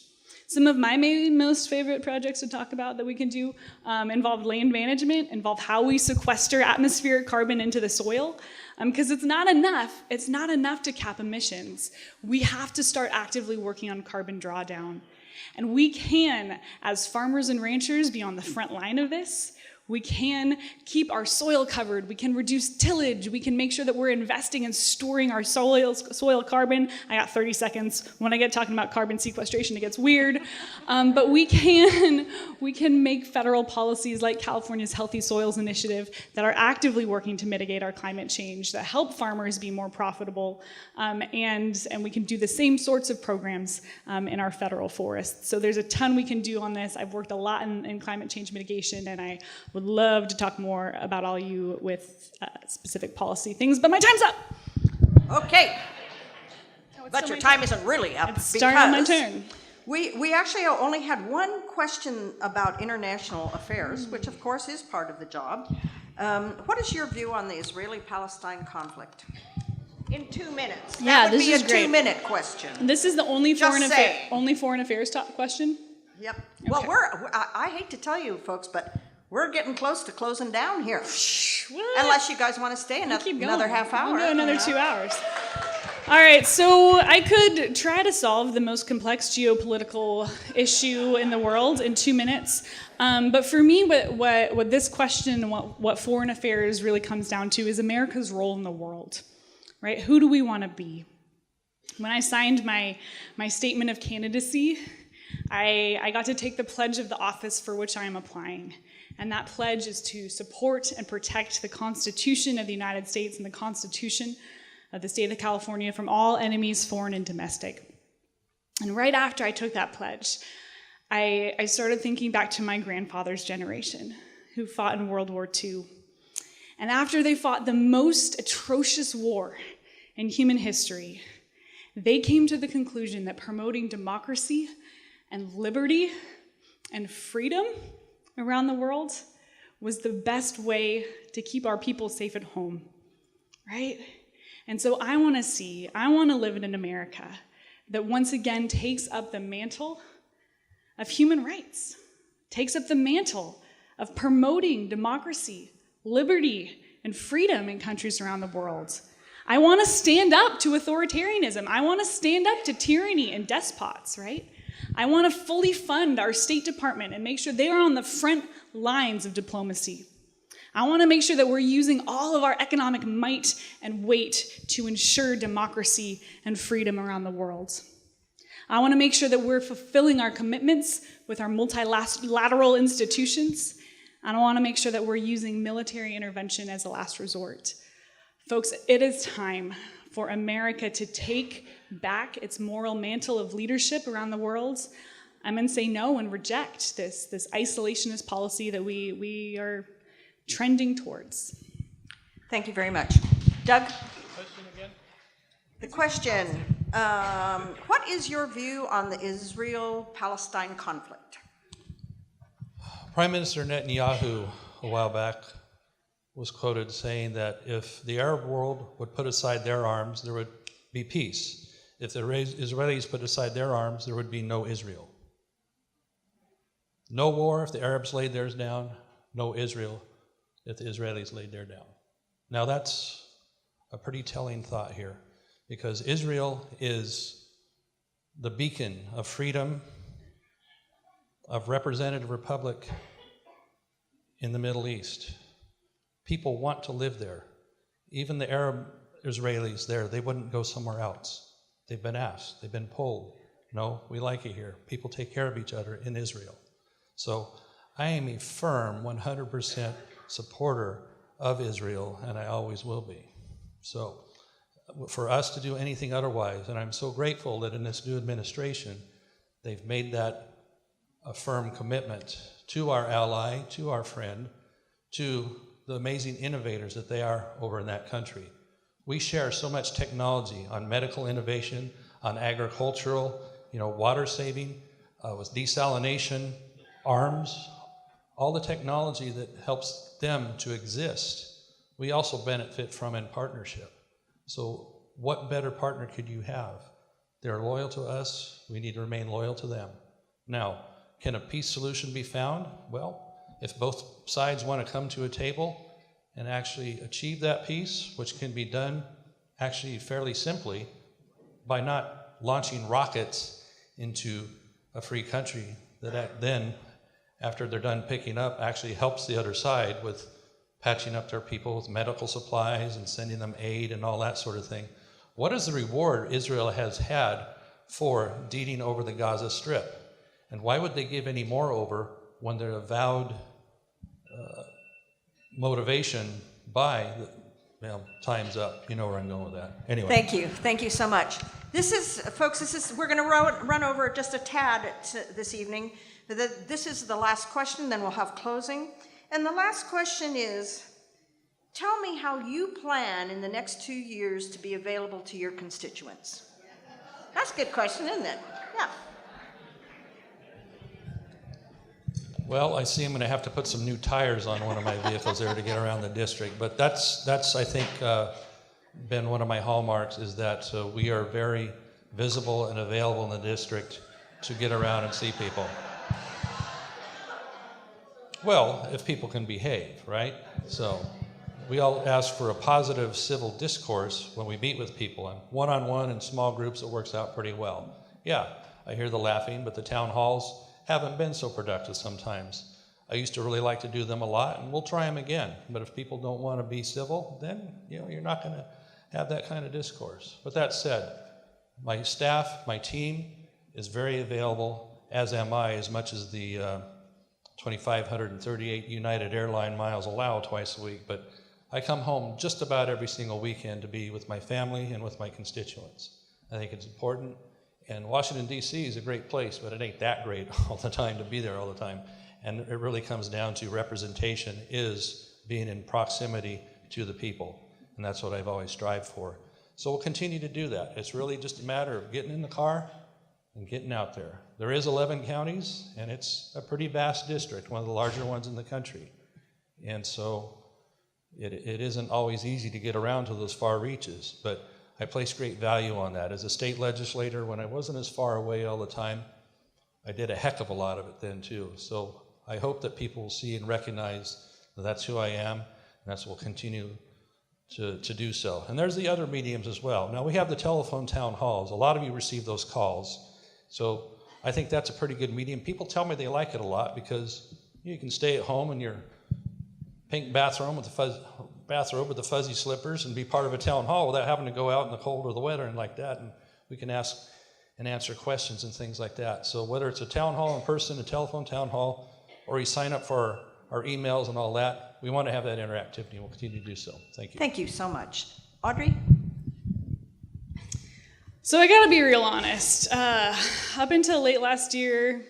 S3: Some of my maybe most favorite projects to talk about that we can do involve land management, involve how we sequester atmospheric carbon into the soil, because it's not enough to cap emissions. We have to start actively working on carbon drawdown. And we can, as farmers and ranchers, be on the front line of this. We can keep our soil covered. We can reduce tillage. We can make sure that we're investing in storing our soil carbon. I got 30 seconds. When I get talking about carbon sequestration, it gets weird. But we can make federal policies like California's Healthy Soils Initiative that are actively working to mitigate our climate change, that help farmers be more profitable. And we can do the same sorts of programs in our federal forests. So there's a ton we can do on this. I've worked a lot in climate change mitigation, and I would love to talk more about all you with specific policy things, but my time's up.
S1: Okay. But your time isn't really up
S3: It's starting on my turn.
S1: We actually only had one question about international affairs, which of course is part of the job. What is your view on the Israeli-Palestine conflict? In 2 minutes.
S3: Yeah, this is
S1: a
S3: great.
S1: 2-minute question.
S3: This is the only
S1: Just
S3: foreign affairs top question.
S1: Yep.
S3: Okay.
S1: Well, I hate to tell you folks, but we're getting close to closing down here.
S3: What?
S1: Unless you guys want to stay another half hour.
S3: We'll go another 2 hours. All right, so I could try to solve the most complex geopolitical issue in the world in 2 minutes. But for me, what this question and what foreign affairs really comes down to is America's role in the world, right? Who do we want to be? When I signed my statement of candidacy, I got to take the pledge of the office for which I am applying. And that pledge is to support and protect the Constitution of the United States and the Constitution of the state of California from all enemies, foreign and domestic. And right after I took that pledge, I started thinking back to my grandfather's generation, who fought in World War II. And after they fought the most atrocious war in human history, they came to the conclusion that promoting democracy and liberty and freedom around the world was the best way to keep our people safe at home, right? And so I want to live in an America that once again takes up the mantle of human rights, takes up the mantle of promoting democracy, liberty, and freedom in countries around the world. I want to stand up to authoritarianism. I want to stand up to tyranny and despots, right? I want to fully fund our State Department and make sure they are on the front lines of diplomacy. I want to make sure that we're using all of our economic might and weight to ensure democracy and freedom around the world. I want to make sure that we're fulfilling our commitments with our multilateral institutions. And I want to make sure that we're using military intervention as a last resort. Folks, it is time for America to take back its moral mantle of leadership around the world. I'm going to say no and reject this isolationist policy that we are trending towards.
S1: Thank you very much. Doug?
S4: Question again?
S1: The question, what is your view on the Israel-Palestine conflict?
S4: Prime Minister Netanyahu, a while back, was quoted saying that if the Arab world would put aside their arms, there would be peace. If the Israelis put aside their arms, there would be no Israel. No war if the Arabs laid theirs down, no Israel if the Israelis laid theirs down. Now that's a pretty telling thought here, because Israel is the beacon of freedom, of representative republic in the Middle East. People want to live there. Even the Arab Israelis there, they wouldn't go somewhere else. They've been asked, they've been polled. No, we like it here. People take care of each other in Israel. So I am a firm 100% supporter of Israel, and I always will be. So for us to do anything otherwise, and I'm so grateful that in this new administration, they've made that a firm commitment to our ally, to our friend, to the amazing innovators that they are over in that country. We share so much technology on medical innovation, on agricultural, water saving, with desalination, arms, all the technology that helps them to exist. We also benefit from in partnership. So what better partner could you have? They're loyal to us, we need to remain loyal to them. Now, can a peace solution be found? Well, if both sides want to come to a table and actually achieve that peace, which can be done actually fairly simply by not launching rockets into a free country that then, after they're done picking up, actually helps the other side with patching up their people with medical supplies and sending them aid and all that sort of thing. What is the reward Israel has had for deeding over the Gaza Strip? And why would they give any more over when their avowed motivation by time's up. You know where I'm going with that. Anyway.
S1: Thank you so much. Folks, we're going to run over just a tad this evening. This is the last question, then we'll have closing. And the last question is, tell me how you plan in the next 2 years to be available to your constituents. That's a good question, isn't it? Yeah.
S4: Well, I see I'm going to have to put some new tires on one of my vehicles there to get around the district. But that's I think, been one of my hallmarks, is that we are very visible and available in the district to get around and see people. Well, if people can behave, right? So we all ask for a positive civil discourse when we meet with people. And one-on-one in small groups, it works out pretty well. Yeah, I hear the laughing, but the town halls haven't been so productive sometimes. I used to really like to do them a lot, and we'll try them again. But if people don't want to be civil, then you're not going to have that kind of discourse. But that said, my staff, my team is very available, as am I, as much as the 2,538 United Airline miles allow twice a week. But I come home just about every single weekend to be with my family and with my constituents. I think it's important. And Washington, D.C. is a great place, but it ain't that great all the time to be there all the time. And it really comes down to representation is being in proximity to the people. And that's what I've always strived for. So we'll continue to do that. It's really just a matter of getting in the car and getting out there. There is 11 counties, and it's a pretty vast district, one of the larger ones in the country. And so it isn't always easy to get around to those far reaches, but I place great value on that. As a state legislator, when I wasn't as far away all the time, I did a heck of a lot of it then too. So I hope that people will see and recognize that that's who I am, and that's what we'll continue to do so. And there's the other mediums as well. Now we have the telephone town halls. A lot of you receive those calls. So I think that's a pretty good medium. People tell me they like it a lot because you can stay at home in your pink bathrobe with the fuzzy slippers and be part of a town hall without having to go out in the cold or the weather and like that. And we can ask and answer questions and things like that. So whether it's a town hall in person, a telephone town hall, or you sign up for our emails and all that, we want to have that interactivity, and we'll continue to do so. Thank you.
S1: Thank you so much. Audrey?
S3: So I gotta be real honest. Up until late last year,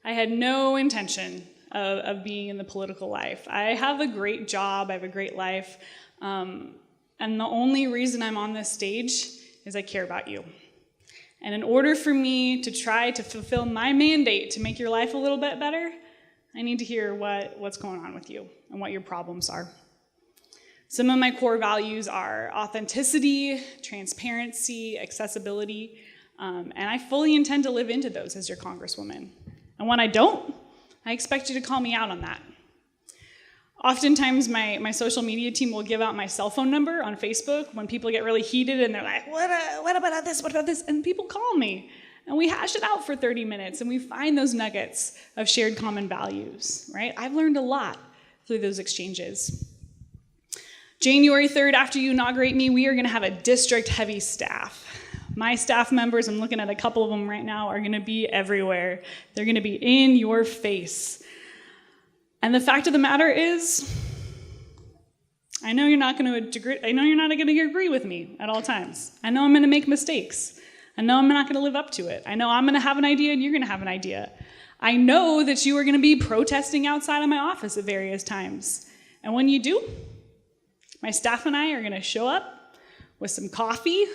S3: I had no intention of being in the political life. I have a great job, I have a great life, and the only reason I'm on this stage is I care about you. And in order for me to try to fulfill my mandate to make your life a little bit better, I need to hear what's going on with you and what your problems are. Some of my core values are authenticity, transparency, accessibility, and I fully intend to live into those as your congresswoman. And when I don't, I expect you to call me out on that. Oftentimes, my social media team will give out my cell phone number on Facebook when people get really heated and they're like, what about this, what about this? And people call me, and we hash it out for 30 minutes, and we find those nuggets of shared common values, right? I've learned a lot through those exchanges. January 3rd, after you inaugurate me, we are gonna have a district-heavy staff. My staff members, I'm looking at a couple of them right now, are gonna be everywhere. They're gonna be in your face. And the fact of the matter is, I know you're not gonna agree with me at all times. I know I'm gonna make mistakes. I know I'm not gonna live up to it. I know I'm gonna have an idea and you're gonna have an idea. I know that you are gonna be protesting outside of my office at various times. And when you do, my staff and I are going to show up with some coffee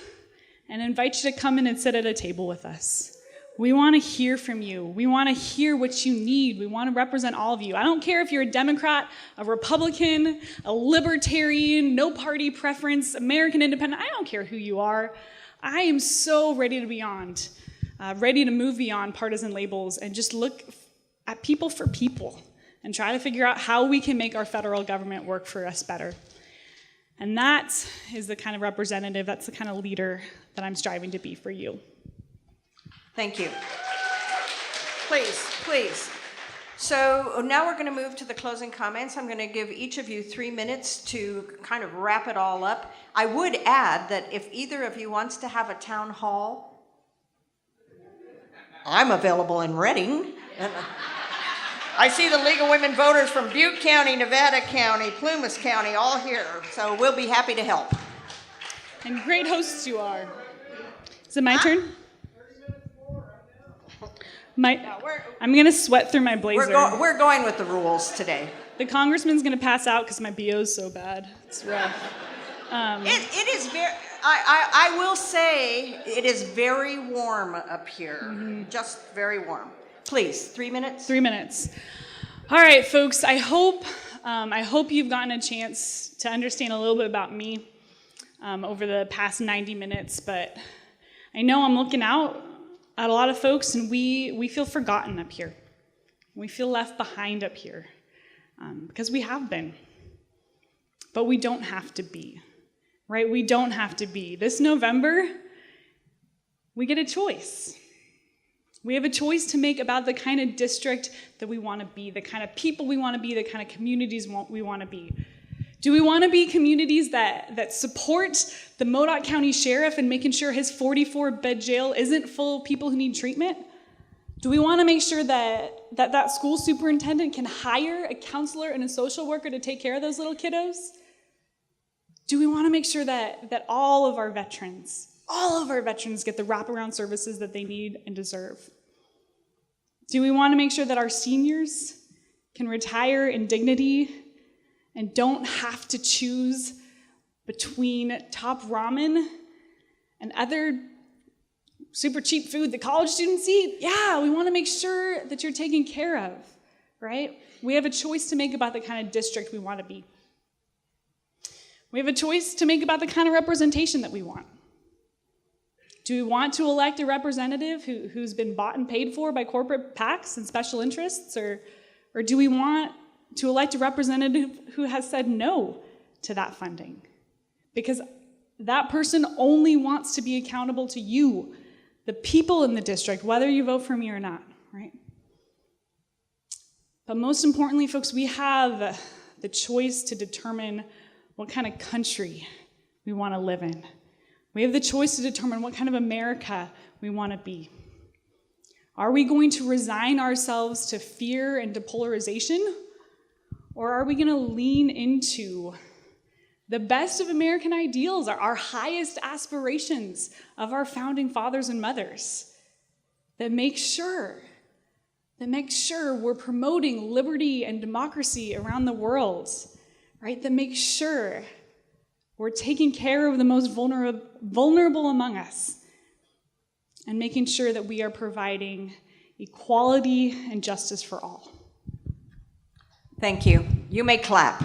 S3: and invite you to come in and sit at a table with us. We want to hear from you. We want to hear what you need. We want to represent all of you. I don't care if you're a Democrat, a Republican, a Libertarian, no party preference, American Independent. I don't care who you are. I am so ready to move beyond partisan labels and just look at people for people and try to figure out how we can make our federal government work for us better. And that is the kind of representative, that's the kind of leader that I'm striving to be for you.
S1: Thank you. Please. So now we're going to move to the closing comments. I'm going to give each of you 3 minutes to kind of wrap it all up. I would add that if either of you wants to have a town hall, I'm available in Reading. I see the League of Women Voters from Butte County, Nevada County, Plumas County, all here. So we'll be happy to help.
S3: And great hosts you are. Is it my turn? I'm going to sweat through my blazer.
S1: We're going with the rules today.
S3: The congressman's going to pass out because my BO is so bad. It's rough.
S1: It is very, I will say, it is very warm up here. Mm-hmm. Just very warm. Please, 3 minutes?
S3: 3 minutes. All right, folks, I hope you've gotten a chance to understand a little bit about me over the past 90 minutes, but I know I'm looking out at a lot of folks, and we feel forgotten up here. We feel left behind up here, because we have been. But we don't have to be, right? We don't have to be. This November, we get a choice. We have a choice to make about the kind of district that we want to be, the kind of people we want to be, the kind of communities we want to be. Do we want to be communities that support the Modoc County Sheriff and making sure his 44-bed jail isn't full of people who need treatment? Do we want to make sure that school superintendent can hire a counselor and a social worker to take care of those little kiddos? Do we want to make sure that all of our veterans get the wraparound services that they need and deserve? Do we want to make sure that our seniors can retire in dignity and don't have to choose between top ramen and other super cheap food that college students eat? Yeah, we want to make sure that you're taken care of, right? We have a choice to make about the kind of district we want to be. We have a choice to make about the kind of representation that we want. Do we want to elect a representative who's been bought and paid for by corporate PACs and special interests, or do we want to elect a representative who has said no to that funding? Because that person only wants to be accountable to you, the people in the district, whether you vote for me or not, right? But most importantly, folks, we have the choice to determine what kind of country we want to live in. We have the choice to determine what kind of America we want to be. Are we going to resign ourselves to fear and to polarization? Or are we going to lean into the best of American ideals, our highest aspirations of our founding fathers and mothers, that make sure we're promoting liberty and democracy around the world, right? That make sure we're taking care of the most vulnerable among us and making sure that we are providing equality and justice for all.
S1: Thank you. You may clap.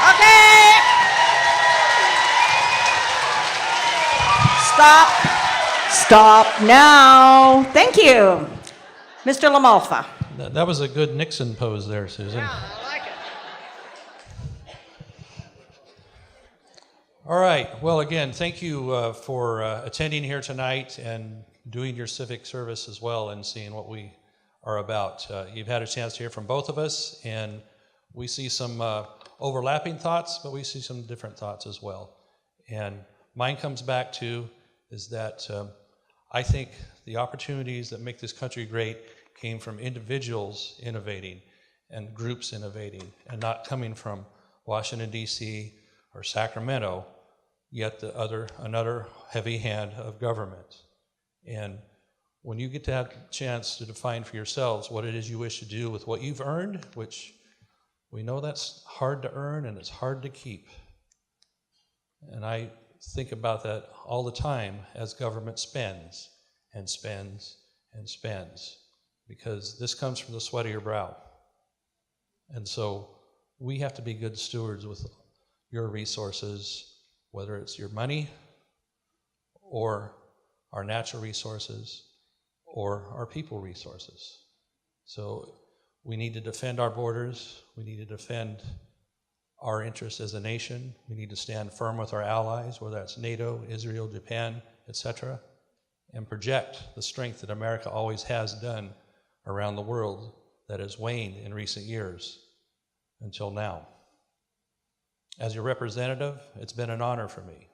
S1: Okay. Stop now. Thank you. Mr. LaMalfia.
S4: That was a good Nixon pose there, Susan.
S1: Yeah, I like it.
S4: All right. Well, again, thank you for attending here tonight and doing your civic service as well and seeing what we are about. You've had a chance to hear from both of us, and we see some overlapping thoughts, but we see some different thoughts as well. And mine comes back to is that I think the opportunities that make this country great came from individuals innovating and groups innovating and not coming from Washington, D.C. or Sacramento, yet another heavy hand of government. And when you get to have a chance to define for yourselves what it is you wish to do with what you've earned, which we know that's hard to earn and it's hard to keep. And I think about that all the time as government spends and spends and spends, because this comes from the sweat of your brow. And so we have to be good stewards with your resources, whether it's your money or our natural resources or our people resources. So we need to defend our borders. We need to defend our interests as a nation. We need to stand firm with our allies, whether that's NATO, Israel, Japan, etc., and project the strength that America always has done around the world that has waned in recent years until now. As your representative, it's been an honor for me.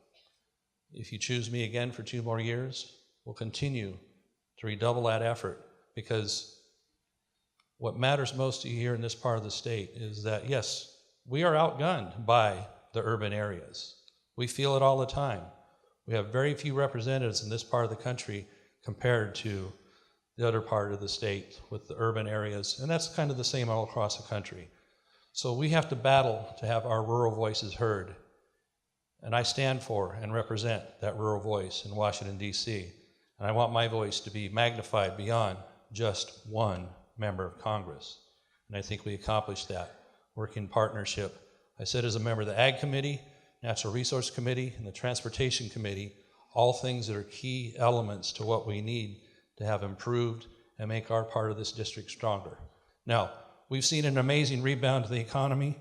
S4: If you choose me again for 2 more years, we'll continue to redouble that effort, because what matters most to you here in this part of the state is that, yes, we are outgunned by the urban areas. We feel it all the time. We have very few representatives in this part of the country compared to the other part of the state with the urban areas, and that's kind of the same all across the country. So we have to battle to have our rural voices heard. And I stand for and represent that rural voice in Washington, D.C. And I want my voice to be magnified beyond just one member of Congress. And I think we accomplished that, working in partnership. I said as a member of the Ag Committee, Natural Resource Committee, and the Transportation Committee, all things that are key elements to what we need to have improved and make our part of this district stronger. Now, we've seen an amazing rebound to the economy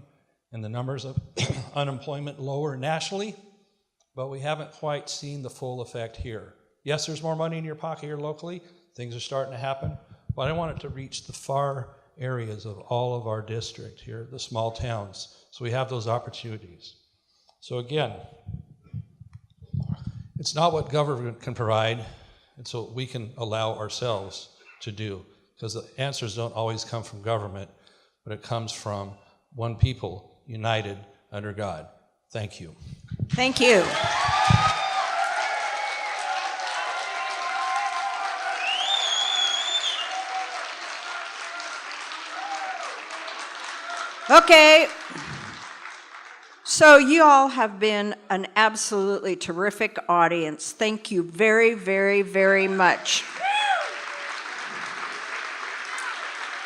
S4: and the numbers of unemployment lower nationally, but we haven't quite seen the full effect here. Yes, there's more money in your pocket here locally. Things are starting to happen, but I want it to reach the far areas of all of our district here, the small towns, so we have those opportunities. So again, it's not what government can provide, it's what we can allow ourselves to do, because the answers don't always come from government, but it comes from one people united under God. Thank you.
S1: Thank you. Okay, so you all have been an absolutely terrific audience. Thank you very, very, very much.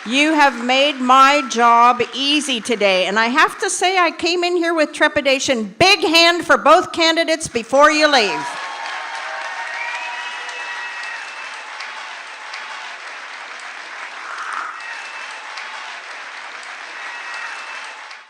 S1: You have made my job easy today, and I have to say I came in here with trepidation. Big hand for both candidates before you leave.